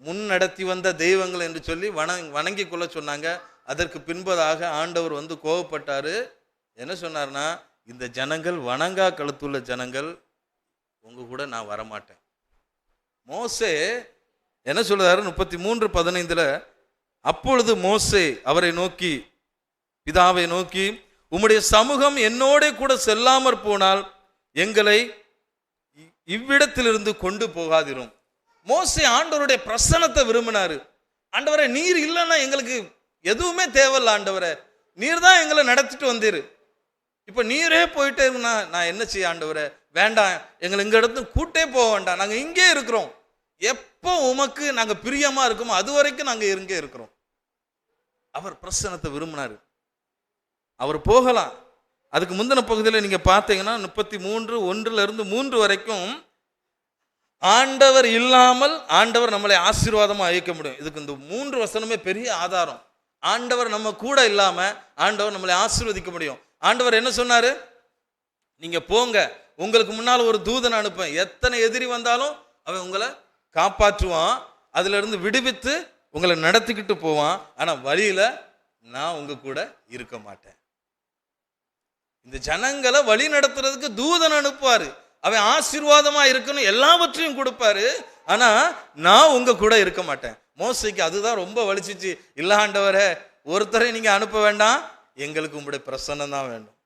முன்னடத்தி வந்த தெய்வங்கள் என்று சொல்லி வணங்கி கொள்ள சொன்னாங்க. அதற்கு பின்பதாக ஆண்டவர் வந்து கோபப்பட்டாரு. என்ன சொன்னார்னா, இந்த ஜனங்கள் வணங்கா கழுத்துள்ள ஜனங்கள், உங்க கூட நான் வரமாட்டேன். மோசே என்ன சொல்றாரு 33:15, அப்பொழுது மோசே அவரை நோக்கி, பிதாவை நோக்கி, உம்முடைய சமூகம் என்னோட கூட செல்லாமற் போனால் எங்களை இவ்விடத்திலிருந்து கொண்டு போகாதிரும். மோசே ஆண்டவருடைய பிரசன்னத்தை விரும்பினாரு. ஆண்டவரே, நீர் இல்லைன்னா எங்களுக்கு எதுவுமே தேவையில்ல ஆண்டவரே, நீர் தான் எங்களை நடத்திட்டு வந்தீரு, இப்ப நீரே போயிட்டே இருக்குன்னா நான் என்ன செய்ய ஆண்டவரே, வேண்டாம், எங்களை இங்க இடத்து கூட்டே போக வேண்டாம், நாங்க இங்கே இருக்கிறோம், எப்போ உமக்கு நாங்க பிரியமா இருக்கோமோ அது வரைக்கும் நாங்க இங்கே இருக்கிறோம். அவர் பிரசன்னத்தை விரும்பினாரு. அவர் போகலாம். அதுக்கு முந்தின பகுதியில் நீங்க பார்த்தீங்கன்னா 33:1 வரைக்கும் ஆண்டவர் இல்லாமல் ஆண்டவர் நம்மளை ஆசீர்வாதமா அழைக்க முடியும். இதுக்கு இந்த 3 வசனமே பெரிய ஆதாரம். ஆண்டவர் நம்ம கூட இல்லாம ஆண்டவர் நம்மளை ஆசீர்வதிக்க முடியும். ஆண்டவர் என்ன சொன்னாரு, நீங்க போங்க, உங்களுக்கு முன்னால் ஒரு தூதன் அனுப்பேன், எத்தனை எதிரி வந்தாலும் அவன் உங்களை காப்பாற்றுவான், அதுல இருந்து விடுவித்து உங்களை நடத்திக்கிட்டு போவான், ஆனா வழியில நான் உங்க கூட இருக்க மாட்டேன். இந்த ஜனங்களை வழி நடத்துறதுக்கு தூதன் அனுப்புவாரு, அவன் ஆசீர்வாதமா இருக்கணும், எல்லாவற்றையும் கொடுப்பாரு, ஆனா நான் உங்க கூட இருக்க மாட்டேன். மோசைக்கு அதுதான் ரொம்ப வலிச்சிச்சு. இல்ல ஆண்டவரே, ஒருத்தரை நீங்க அனுப்ப வேண்டாம், எங்களுக்கு உங்களுடைய பிரசன்னம் தான் வேண்டும்.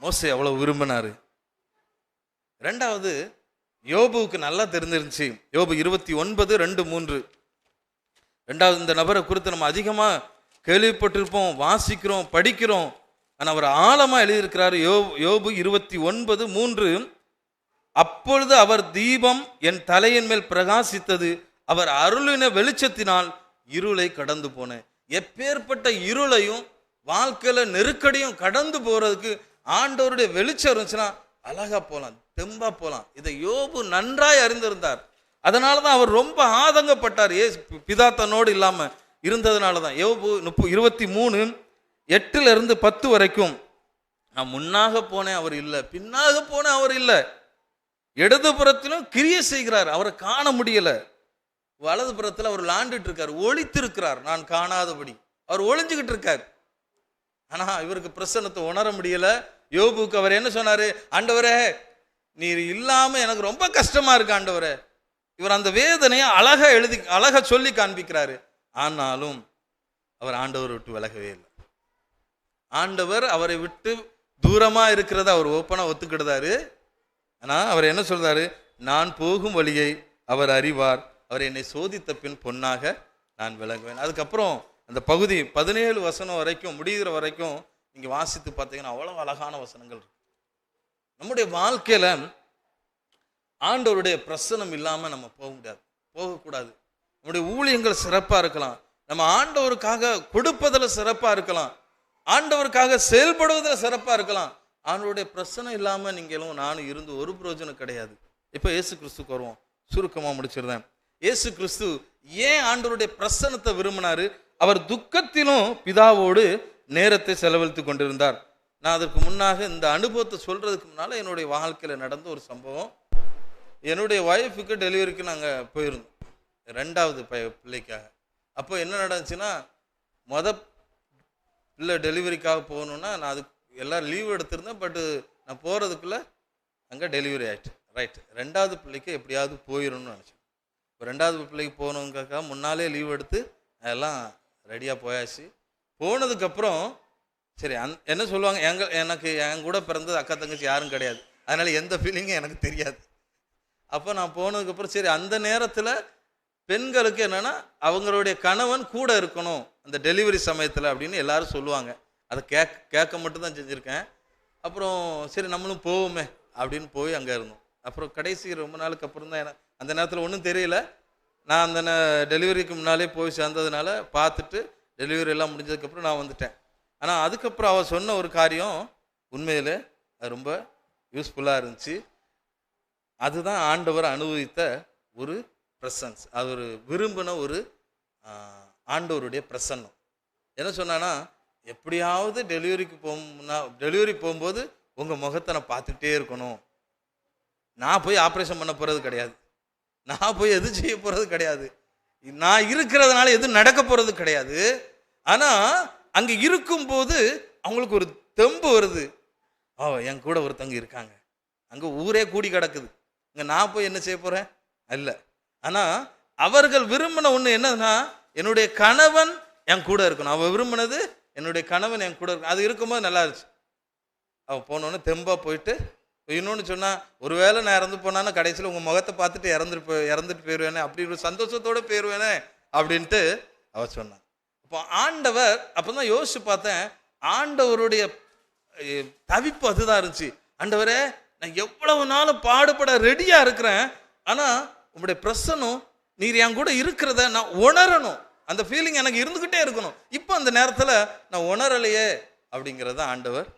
மோசே அவ்வளவு விரும்பினாரு. 2வது, யோபுவுக்கு நல்லா தெரிஞ்சிருந்துச்சு. யோபு 29:2-3. 2வது, இந்த நபரை குறித்து நம்ம அதிகமா கேள்விப்பட்டிருப்போம், வாசிக்கிறோம், படிக்கிறோம், ஆனா அவர் ஆழமா எழுதியிருக்கிறாரு. யோபு 29:3, அப்பொழுது அவர் தீபம் என் தலையின் மேல் பிரகாசித்தது, அவர் அருளின வெளிச்சத்தினால் இருளை கடந்து போனேன். எப்பேற்பட்ட இருளையும் வாழ்க்கையில நெருக்கடியும் கடந்து போறதுக்கு ஆண்டவருடைய வெளிச்சம் இருந்துச்சுன்னா அழகா போலாம், தெம்பா போலாம். இதை யோபு நன்றாய் அறிந்திருந்தார். அதனாலதான் அவர் ரொம்ப ஆதங்கப்பட்டார், பிதா தன்னோடு இல்லாம இருந்ததுனாலதான். யோபு 23:8-10 வரைக்கும், நான் முன்னாக போனேன் அவர் இல்லை, பின்னாக போனேன் அவர் இல்லை, இடதுபுறத்திலும் கிரியை செய்கிறார், அவரை காண முடியல, வலது புறத்தில் அவர் லாண்டுட்டு இருக்கார், ஒளித்திருக்கிறார் நான் காணாதபடி, அவர் ஒளிஞ்சுக்கிட்டு இருக்கார். ஆனா இவருக்கு பிரசன்னத்தை உணர முடியல. யோபுக்கு அவர் என்ன சொன்னாரு, ஆண்டவரே நீர் இல்லாம எனக்கு ரொம்ப கஷ்டமா இருக்கு ஆண்டவரே. இவர் அந்த வேதனையை அழகா சொல்லி காண்பிக்கிறாரு. ஆனாலும் அவர் ஆண்டவரை விட்டு விலகவே இல்லை. ஆண்டவர் அவரை விட்டு தூரமா இருக்கிறத அவர் ஓப்பனா ஒத்துக்கிட்டாரு. ஆனா அவர் என்ன சொல்றாரு, நான் போகும் வழியை அவர் அறிவார், அவர் என்னை சோதித்த பின் பொன்னாக நான் விளங்குவேன். அதுக்கப்புறம் அந்த பகுதி 17 வசனம் வரைக்கும் முடிகிற வரைக்கும் நீங்க வாசித்து பார்த்தீங்கன்னா அவ்வளவு அழகான வசனங்கள் இருக்கு. நம்முடைய வாழ்க்கையில ஆண்டவருடைய பிரசனம் இல்லாம நம்ம போக முடியாது, போகக்கூடாது. நம்முடைய ஊழியங்கள் சிறப்பா இருக்கலாம், நம்ம ஆண்டவருக்காக கொடுப்பதில் சிறப்பா இருக்கலாம், ஆண்டவருக்காக செயல்படுவதில் சிறப்பா இருக்கலாம். ஆண்டவருடைய பிரசனம் இல்லாம நீங்களும் நானும் இருந்து ஒரு பிரயோஜனம் கிடையாது. இப்ப இயேசு கிறிஸ்துக்கு வருவோம், சுருக்கமா முடிச்சிருந்தேன். இயேசு கிறிஸ்து ஏன் ஆண்டவருடைய பிரசன்னத்தை விரும்பினாரு? அவர் துக்கத்திலும் பிதாவோடு நேரத்தை செலவழித்து கொண்டிருந்தார். நான் அதற்கு முன்னாக இந்த அனுபவத்தை சொல்றதுக்கு முன்னால என்னுடைய வாழ்க்கையில நடந்த ஒரு சம்பவம். என்னுடைய ஒய்ஃபுக்கு டெலிவரிக்கு நாங்கள் போயிருந்தோம், 2வது பிள்ளைக்காக. அப்போ என்ன நடந்துச்சுன்னா, பிள்ளை டெலிவரிக்காக போகணுன்னா நான் அதுக்கு எல்லாம் லீவ் எடுத்திருந்தேன். பட்டு நான் போகிறதுக்குள்ளே அங்கே டெலிவரி ஆகிட்டு. ரைட், 2வது பிள்ளைக்கு எப்படியாவது போயிடணும்னு நினச்சேன். இப்போ 2வது பிள்ளைக்கு போகணுங்கிறக்காக முன்னாலே லீவ் எடுத்து அதெல்லாம் ரெடியாக போயாச்சு. போனதுக்கப்புறம் சரி என்ன சொல்லுவாங்க, எனக்கு என் கூட பிறந்தது அக்கா தங்கச்சி யாரும் கிடையாது, அதனால் எந்த ஃபீலிங்கும் எனக்கு தெரியாது. அப்போ நான் போனதுக்கப்புறம் சரி அந்த நேரத்தில் பெண்களுக்கு என்னென்னா அவங்களுடைய கணவன் கூட இருக்கணும் அந்த டெலிவரி சமயத்தில் அப்படின்னு எல்லாரும் சொல்லுவாங்க. அதை கேட்க மட்டும்தான் செஞ்சுருக்கேன். அப்புறம் சரி நம்மளும் போவோமே அப்படின்னு போய் அங்கே இருந்தோம். அப்புறம் கடைசி ரொம்ப நாளுக்கு அப்புறம் தான் எனக்கு அந்த நேரத்தில் ஒன்றும் தெரியல. நான் அந்த டெலிவரிக்கு முன்னாலே போய் சேர்ந்ததுனால பார்த்துட்டு டெலிவரி எல்லாம் முடிஞ்சதுக்கப்புறம் நான் வந்துட்டேன். ஆனால் அதுக்கப்புறம் அவள் சொன்ன ஒரு காரியம் உண்மையில் அது ரொம்ப யூஸ்ஃபுல்லாக இருந்துச்சு. அதுதான் ஆண்டவர் அனுபவித்த ஒரு ப்ரெசன்ஸ், அது ஒரு விரும்பின ஒரு ஆண்டவருடைய பிரசன்னம். என்ன சொன்னான்னா, எப்படியாவது டெலிவரி போகும்போது உங்கள் முகத்தை நான் பார்த்துக்கிட்டே இருக்கணும். நான் போய் ஆப்ரேஷன் பண்ண போகிறது கிடையாது, நான் போய் எது செய்ய போகிறது கிடையாது, நான் இருக்கிறதுனால எதுவும் நடக்க போகிறது கிடையாது. ஆனால் அங்கே இருக்கும்போது அவங்களுக்கு ஒரு தெம்பு வருது, என் கூட ஒருத்தங்க இருக்காங்க, அங்கே ஊரே கூடி கிடக்குது, இங்கே நான் போய் என்ன செய்ய போகிறேன் இல்லை. ஆனால் அவர்கள் விரும்பின ஒன்று என்னன்னா, என்னுடைய கணவன் என் கூட இருக்கணும். அவள் விரும்பினது என்னுடைய கணவன் என் கூட இருக்கணும். அது இருக்கும்போது நல்லா இருந்துச்சு. அவள் போனோன்னு தெம்பாக போயிட்டு, இன்னொன்று சொன்னால், ஒருவேளை நான் இறந்து போனான்னா கடைசியில் உங்கள் முகத்தை பார்த்துட்டு இறந்துட்டு போயிடுவேனே, அப்படி ஒரு சந்தோஷத்தோடு போயிடுவேனே அப்படின்ட்டு அவள் சொன்னான். அப்போ ஆண்டவர், அப்போ தான் யோசிச்சு பார்த்தேன், ஆண்டவருடைய தவிப்பு அதுதான் இருந்துச்சு. ஆண்டவரே, நான் எவ்வளவு நாளும் பாடுபட ரெடியாக இருக்கிறேன், ஆனால் உங்களுடைய பிரசன்னம் நீர் என் கூட இருக்கிறத நான் உணரணும், அந்த ஃபீலிங் எனக்கு இருந்துக்கிட்டே இருக்கணும். இப்போ அந்த நேரத்தில் நான் உணரலையே அப்படிங்கிறத ஆண்டவர்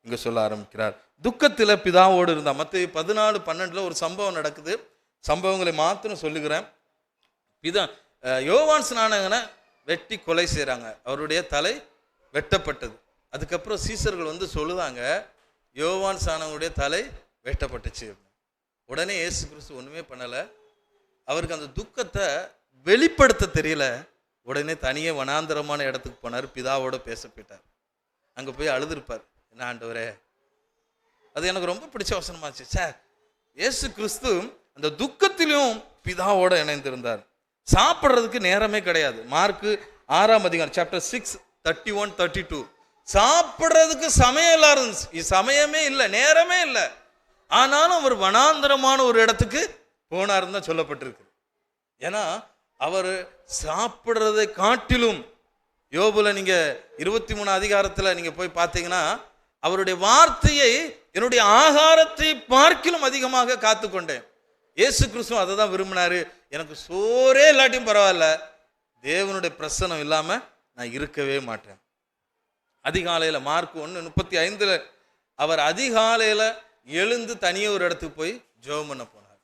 இங்கே சொல்ல ஆரம்பிக்கிறார். துக்கத்தில் பிதாவோடு இருந்தால் மத்திய 14:12 ஒரு சம்பவம் நடக்குது. சம்பவங்களை மாத்திரம் சொல்லுகிறேன். யோவான் ஸ்நானகனை வெட்டி கொலை செய்கிறாங்க, அவருடைய தலை வெட்டப்பட்டது. அதுக்கப்புறம் சீசர்கள் வந்து சொல்லுதாங்க, யோவான் ஸ்நானகனுடைய தலை வெட்டப்பட்டுச்சு. உடனே இயேசு கிறிஸ்து ஒன்றுமே பண்ணலை. அவருக்கு அந்த துக்கத்தை வெளிப்படுத்த தெரியல. உடனே தனியே வனாந்தரமான இடத்துக்கு போனார், பிதாவோட பேச போயிட்டார். அங்கே போய் அழுதுருப்பார், என்ன ஆண்டவரே. அது எனக்கு ரொம்ப பிடிச்ச வசனமாச்சு. சார், இயேசு கிறிஸ்து அந்த துக்கத்திலும் பிதாவோட இணைந்திருந்தார். சாப்பிட்றதுக்கு நேரமே கிடையாது. மார்க்கு 6ஆம் அதிகாரம் சாப்டர் 6 31-32 சாப்பிட்றதுக்கு சமயம் இல்லாத இருந்துச்சு, சமயமே இல்லை, நேரமே இல்லை. ஆனாலும் அவர் வனாந்தரமான ஒரு இடத்துக்கு போனாருன்னு தான் சொல்லப்பட்டிருக்கு. ஏன்னா அவர் சாப்பிட்றதை காட்டிலும், யோபுல நீங்க 23 அதிகாரத்தில் நீங்க போய் பார்த்தீங்கன்னா, அவருடைய வார்த்தையை என்னுடைய ஆகாரத்தை பார்க்கிலும் அதிகமாக காத்துக்கொண்டேன். இயேசு கிறிஸ்து அதை தான் விரும்பினாரு. எனக்கு சோறே இல்லாட்டியும் பரவாயில்ல, தேவனுடைய பிரசன்னம் இல்லாம நான் இருக்கவே மாட்டேன். அதிகாலையில் மார்க் 1:35 அவர் அதிகாலையில் எழுந்து தனியே ஒரு இடத்துக்கு போய் ஜெபம் பண்ண போனார்.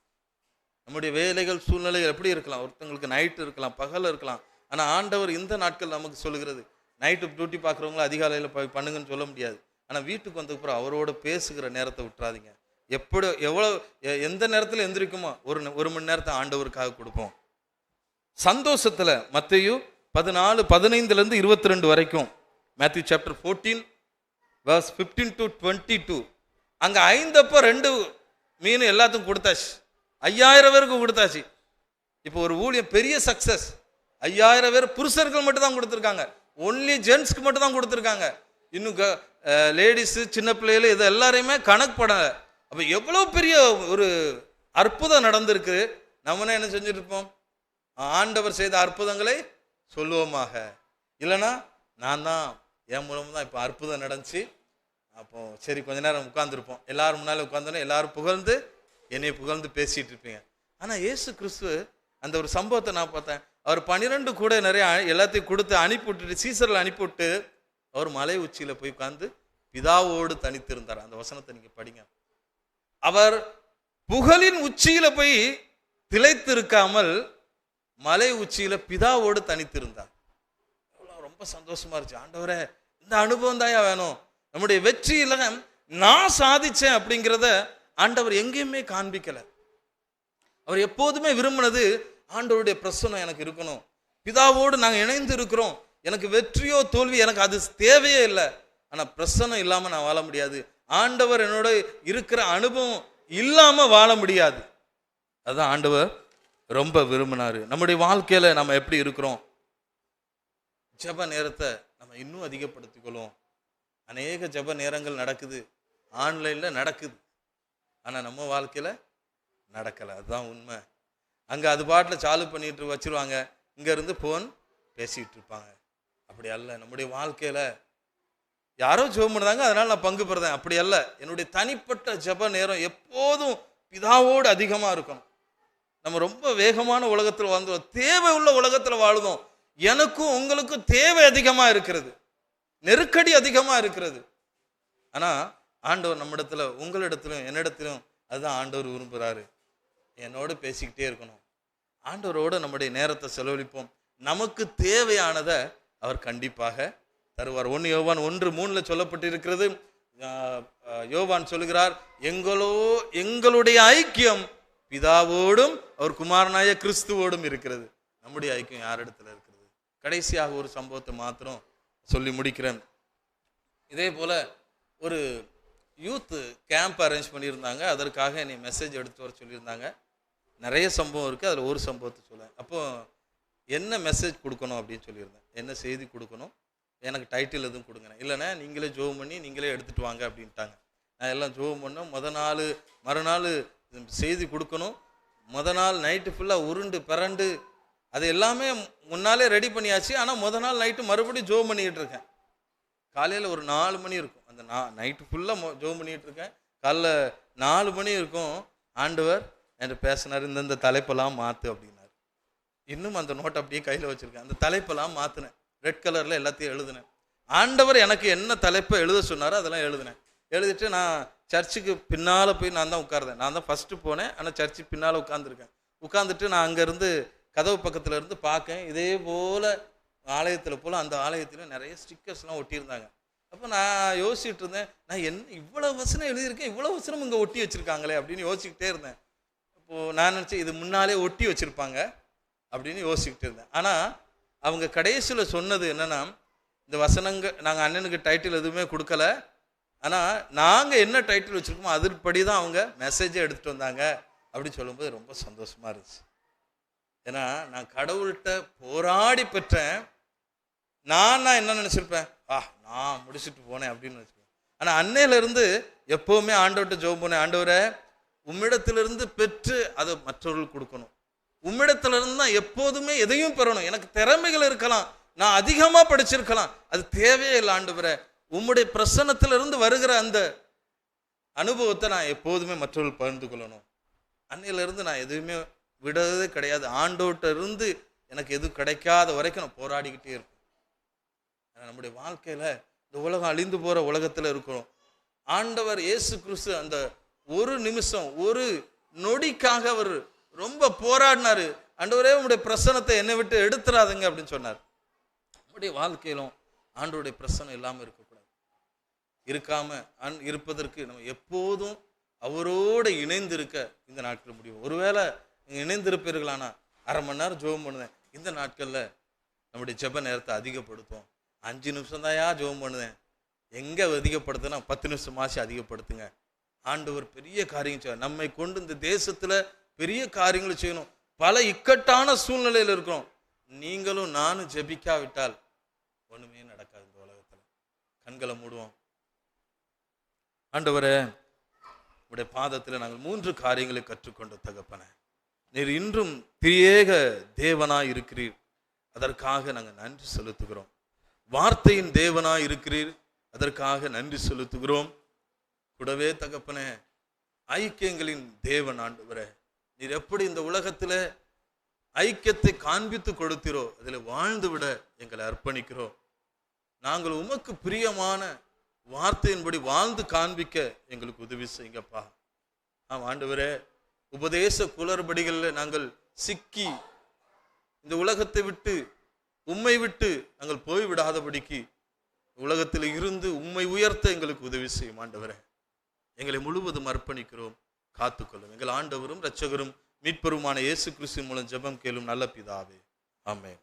நம்முடைய வேலைகள் சூழ்நிலைகள் எப்படி இருக்கலாம், ஒருத்தங்களுக்கு நைட்டு இருக்கலாம், பகல் இருக்கலாம். ஆனால் ஆண்டவர் இந்த நாட்கள் நமக்கு சொல்லுகிறது, நைட்டு டியூட்டி பார்க்குறவங்கள அதிகாலையில் போய் பண்ணுங்கன்னு சொல்ல முடியாது. ஆனால் வீட்டுக்கு வந்ததுக்கப்புறம் அவரோட பேசுகிற நேரத்தை விட்டுறாதீங்க. எந்த நேரத்தில் எந்திரிக்குமோ ஒரு மணி நேரத்தை ஆண்டவருக்காக கொடுப்போம். சந்தோஷத்தில் மத்தேயு 14:15-22 வரைக்கும், மேத்யூ சாப்டர் 14 verse 15-22, அங்கே 5 அப்பம் 2 மீன் எல்லாத்துக்கும் கொடுத்தாச்சு, 5000 பேருக்கு கொடுத்தாச்சு. இப்போ ஒரு ஊழியம் பெரிய சக்சஸ். 5000 பேர் புருஷர்கள் மட்டும் தான் கொடுத்துருக்காங்க, ஒன்லி ஜென்ஸ்க்கு மட்டும் தான் கொடுத்துருக்காங்க. இன்னும் லேடிஸு சின்ன பிள்ளைகள் இது எல்லாரையுமே கணக்கு படலை. அப்போ எவ்வளோ பெரிய ஒரு அற்புதம் நடந்திருக்கு. நம்மனா என்ன செஞ்சுட்டு இருப்போம், ஆண்டவர் செய்த அற்புதங்களை சொல்லுவோமாக. இல்லைன்னா நான் தான் என் மூலமாக தான் இப்போ அற்புதம் நடந்துச்சு, அப்போ சரி கொஞ்ச நேரம் உட்காந்துருப்போம், எல்லாரும் முன்னாலே உட்காந்தோன்னே எல்லாரும் புகழ்ந்து என்னை புகழ்ந்து பேசிகிட்டு இருப்பீங்க. ஆனால் இயேசு கிறிஸ்து அந்த ஒரு சம்பவத்தை நான் பார்த்தேன். அவர் 12 கூட நிறைய எல்லாத்தையும் கொடுத்து அனுப்பிவிட்டுட்டு, சீசரில் அனுப்பிவிட்டு அவர் மலை உச்சியில் போய் உட்கார்ந்து பிதாவோடு தனித்திருந்தார். அந்த வசனத்தை நீங்கள் படிங்க. அவர் புகழின் உச்சியில போய் திளைத்திருக்காமல் மலை உச்சியில பிதாவோடு தனித்திருந்தார். ரொம்ப சந்தோஷமா இருந்துச்சு. ஆண்டவரே, இந்த அனுபவம் தான் வேணும். நம்முடைய வெற்றியில நான் சாதிச்சேன் அப்படிங்கிறத ஆண்டவர் எங்கேயுமே காண்பிக்கல. அவர் எப்போதுமே விரும்பினது, ஆண்டவருடைய பிரசன்னம் எனக்கு இருக்கணும், பிதாவோடு நாங்கள் இணைந்து இருக்கிறோம், எனக்கு வெற்றியோ தோல்வி எனக்கு அது தேவையே இல்லை. ஆனால் பிரசன்னம் இல்லாமல் நான் வாழ முடியாது. ஆண்டவர் என்னோட இருக்கிற அனுபவம் இல்லாமல் வாழ முடியாது. அதுதான் ஆண்டவர் ரொம்ப விரும்பினாரு. நம்முடைய வாழ்க்கையில நம்ம எப்படி இருக்கிறோம்? ஜெப நேரத்தை நம்ம இன்னும் அதிகப்படுத்திக்கொள்ளும். அநேக ஜெப நேரங்கள் நடக்குது, ஆன்லைன்ல நடக்குது, ஆனா நம்ம வாழ்க்கையில நடக்கலை. அதுதான் உண்மை. அங்க அது பாட்டில் சாலு பண்ணிட்டு வச்சிருவாங்க, இங்க இருந்து போன் பேசிட்டு இருப்பாங்க. அப்படி அல்ல. நம்முடைய வாழ்க்கையில யாரோ ஜெபம் பண்ணுறாங்க அதனால நான் பங்கு பெறுறேன், அப்படி அல்ல. என்னுடைய தனிப்பட்ட ஜெப நேரம் எப்போதும் பிதாவோடு அதிகமாக இருக்கணும். நம்ம ரொம்ப வேகமான உலகத்தில் வாழ்ந்தோம், தேவை உள்ள உலகத்தில் வாழுதோம். எனக்கும் உங்களுக்கும் தேவை அதிகமாக இருக்கிறது, நெருக்கடி அதிகமாக இருக்கிறது. ஆனால் ஆண்டவர் நம்மிடத்துல, உங்களிடத்திலும் என்னிடத்திலும் அதுதான் ஆண்டவர் விரும்புகிறாரு. என்னோடு பேசிக்கிட்டே இருக்கணும், ஆண்டவரோடு நம்முடைய நேரத்தை செலவழிப்போம். நமக்கு தேவையானதை அவர் கண்டிப்பாக தருவார். 1 யோவான் 1:3 சொல்லப்பட்டிருக்கிறது. யோவான் சொல்லுகிறார், எங்களுடைய ஐக்கியம் பிதாவோடும் அவர் குமாரனாய கிறிஸ்துவோடும் இருக்கிறது. நம்முடைய ஐக்கியம் யாரிடத்துல இருக்கிறது? கடைசியாக ஒரு சம்பவத்தை மாத்திரம் சொல்லி முடிக்கிறேன். இதே போல ஒரு யூத் கேம்ப் அரேஞ்ச் பண்ணியிருந்தாங்க. அதற்காக என்னை மெசேஜ் எடுத்து வர சொல்லியிருந்தாங்க. நிறைய சம்பவம் இருக்குது, அதில் ஒரு சம்பவத்தை சொல்ல. அப்போ என்ன மெசேஜ் கொடுக்கணும் அப்படின்னு சொல்லியிருந்தேன், என்ன செய்தி கொடுக்கணும், எனக்கு டைட்டில் எதுவும் கொடுங்க. இல்லைன்னா நீங்களே ஜோம் பண்ணி நீங்களே எடுத்துகிட்டு வாங்க அப்படின்ட்டாங்க. நான் எல்லாம் ஜோம் பண்ணோம். மறுநாள் செய்தி கொடுக்கணும். நாள் நைட்டு ஃபுல்லாக உருண்டு பிறண்டு அது எல்லாமே முன்னாலே ரெடி பண்ணியாச்சு. ஆனால் நாள் நைட்டு மறுபடியும் ஜோம் பண்ணிக்கிட்டு இருக்கேன். காலையில் ஒரு 4 மணி இருக்கும், அந்த நைட்டு ஃபுல்லாக ஜோம் பண்ணிகிட்டு இருக்கேன். காலைல 4 மணி இருக்கும், ஆண்டவர் என்கிட்ட பேசினார், இந்தந்த தலைப்பெல்லாம் மாற்று அப்படின்னாரு. இன்னும் அந்த நோட்டை அப்படியே கையில் வச்சுருக்கேன். அந்த தலைப்பெல்லாம் மாற்றினேன், ரெட் கலரில் எல்லாத்தையும் எழுதினேன். ஆண்டவர் எனக்கு என்ன தலைப்பை எழுத சொன்னாரோ அதெல்லாம் எழுதினேன். எழுதிட்டு நான் சர்ச்சுக்கு பின்னால் போய் நான் தான் உட்கார்ந்தேன். நான் தான் ஃபஸ்ட்டு போனேன், ஆனால் சர்ச்சு பின்னால் உட்காந்துருக்கேன். உட்காந்துட்டு நான் அங்கேருந்து கதவு பக்கத்தில் இருந்து பார்க்கேன். இதே போல் ஆலயத்தில் போல் அந்த ஆலயத்தில் நிறைய ஸ்டிக்கர்ஸ்லாம் ஒட்டியிருந்தாங்க. அப்போ நான் யோசிச்சுட்டு இருந்தேன், நான் இவ்வளோ வசனம் எழுதியிருக்கேன், இவ்வளோ வசனம் இங்கே ஒட்டி வச்சுருக்காங்களே அப்படின்னு யோசிச்சுக்கிட்டே இருந்தேன். அப்போது நான் நினச்சேன் இது முன்னாலே ஒட்டி வச்சுருப்பாங்க அப்படின்னு யோசிச்சுக்கிட்டு இருந்தேன். ஆனால் அவங்க கடைசியில் சொன்னது என்னென்னா, இந்த வசனங்கள் நாங்கள் அண்ணனுக்கு டைட்டில் எதுவுமே கொடுக்கல, ஆனால் நாங்கள் என்ன டைட்டில் வச்சுருக்கோமோ அதுபடி தான் அவங்க மெசேஜை எடுத்துகிட்டு வந்தாங்க அப்படின்னு சொல்லும்போது ரொம்ப சந்தோஷமாக இருந்துச்சு. ஏன்னா நான் கடவுள்கிட்ட போராடி பெற்றேன். நான் என்ன நினச்சிருப்பேன், நான் முடிச்சுட்டு போனேன் அப்படின்னு நினச்சிருப்பேன். ஆனால் அன்னையிலேருந்து எப்போவுமே ஆண்டவர்கிட்ட ஜெபம் பண்ணேன், ஆண்டவரை உம்மிடத்திலிருந்து பெற்று அதை மற்றவர்களுக்கு கொடுக்கணும். உம்மிடத்திலிருந்து தான் எப்போதுமே எதையும் பெறணும். எனக்கு திறமைகள் இருக்கலாம், நான் அதிகமாக படிச்சிருக்கலாம், அது தேவையே இல்லை ஆண்டவரே. உம்முடைய பிரசன்னத்திலிருந்து வருகிற அந்த அனுபவத்தை நான் எப்போதுமே மற்றவர்கள் பகிர்ந்து கொள்ளணும். அன்னையிலிருந்து நான் எதுவுமே விடுறதே கிடையாது. ஆண்டவர்கிட்ட இருந்து எனக்கு எதுவும் கிடைக்காத வரைக்கும் நான் போராடிக்கிட்டே இருப்பேன். நம்முடைய வாழ்க்கையில் இந்த உலகம் அழிந்து போகிற உலகத்தில் இருக்கிறோம். ஆண்டவர் இயேசு கிறிஸ்து அந்த ஒரு நிமிஷம், ஒரு நொடிக்காக அவர் ரொம்ப போராடினாரு. ஆண்டவரே உங்களுடைய பிரசன்னத்தை என்னை விட்டு எடுத்துறாதுங்க அப்படின்னு சொன்னார். நம்முடைய வாழ்க்கையிலும் ஆண்டவருடைய பிரசன்னம் இல்லாமல் இருக்கக்கூடாது. இருப்பதற்கு நம்ம எப்போதும் அவரோடு இணைந்து இருக்க இந்த நாட்கள் முடியும். ஒருவேளை நீங்கள் இணைந்திருப்பீர்களானா அரை மணி நேரம் ஜெபம் பண்ணுவேன். இந்த நாட்களில் நம்முடைய ஜெப நேரத்தை அதிகப்படுத்தும். 5 நிமிஷம் தாயா ஜெபம் பண்ணுவேன், எங்கே அதிகப்படுத்துனா 10 நிமிஷமாச்சு அதிகப்படுத்துங்க. ஆண்டவர் பெரிய காரியம் செய்வார். நம்மை கொண்டு இந்த தேசத்தில் பெரிய காரியங்களை செய்யணும். பல இக்கட்டான சூழ்நிலையில் இருக்கிறோம். நீங்களும் நானும் ஜெபிக்காவிட்டால் ஒண்ணுமே நடக்காது இந்த உலகத்தில். கண்களை மூடுவோம். ஆண்டவரே, உடைய பாதத்தில் நாங்கள் 3 காரியங்களை கற்றுக்கொண்ட தகப்பனே, நீர் இன்றும் திரியேக தேவனாய் இருக்கிறீர், அதற்காக நாங்கள் நன்றி செலுத்துகிறோம். வார்த்தையின் தேவனாய் இருக்கிறீர், அதற்காக நன்றி செலுத்துகிறோம். கூடவே தகப்பனே, ஐக்கியங்களின் தேவன் ஆண்டவரே, நீர் எப்படி இந்த உலகத்தில் ஐக்கியத்தை காண்பித்து கொடுத்தீரோ அதில் வாழ்ந்து விட எங்களை அர்ப்பணிக்கிறோம். நாங்கள் உமக்கு பிரியமான வார்த்தையின்படி வாழ்ந்து காண்பிக்க எங்களுக்கு உதவி செய்யுங்கப்பா. ஆண்டவரே, உபதேச குளறுபடிகளில் நாங்கள் சிக்கி இந்த உலகத்தை விட்டு உம்மை விட்டு நாங்கள் போய்விடாதபடிக்கு உலகத்தில் இருந்து உம்மை உயர்த்த எங்களுக்கு உதவி செய்யும் ஆண்டவரே. எங்களை முழுவதும் அர்ப்பணிக்கிறோம், காத்துக்கொள்ளும். எங்கள் ஆண்டவரும் இரட்சகரும் மீட்பருமான இயேசு கிறிஸ்துவின் மூலம் ஜெபம் கேளும் நல்ல பிதாவே, ஆமென்.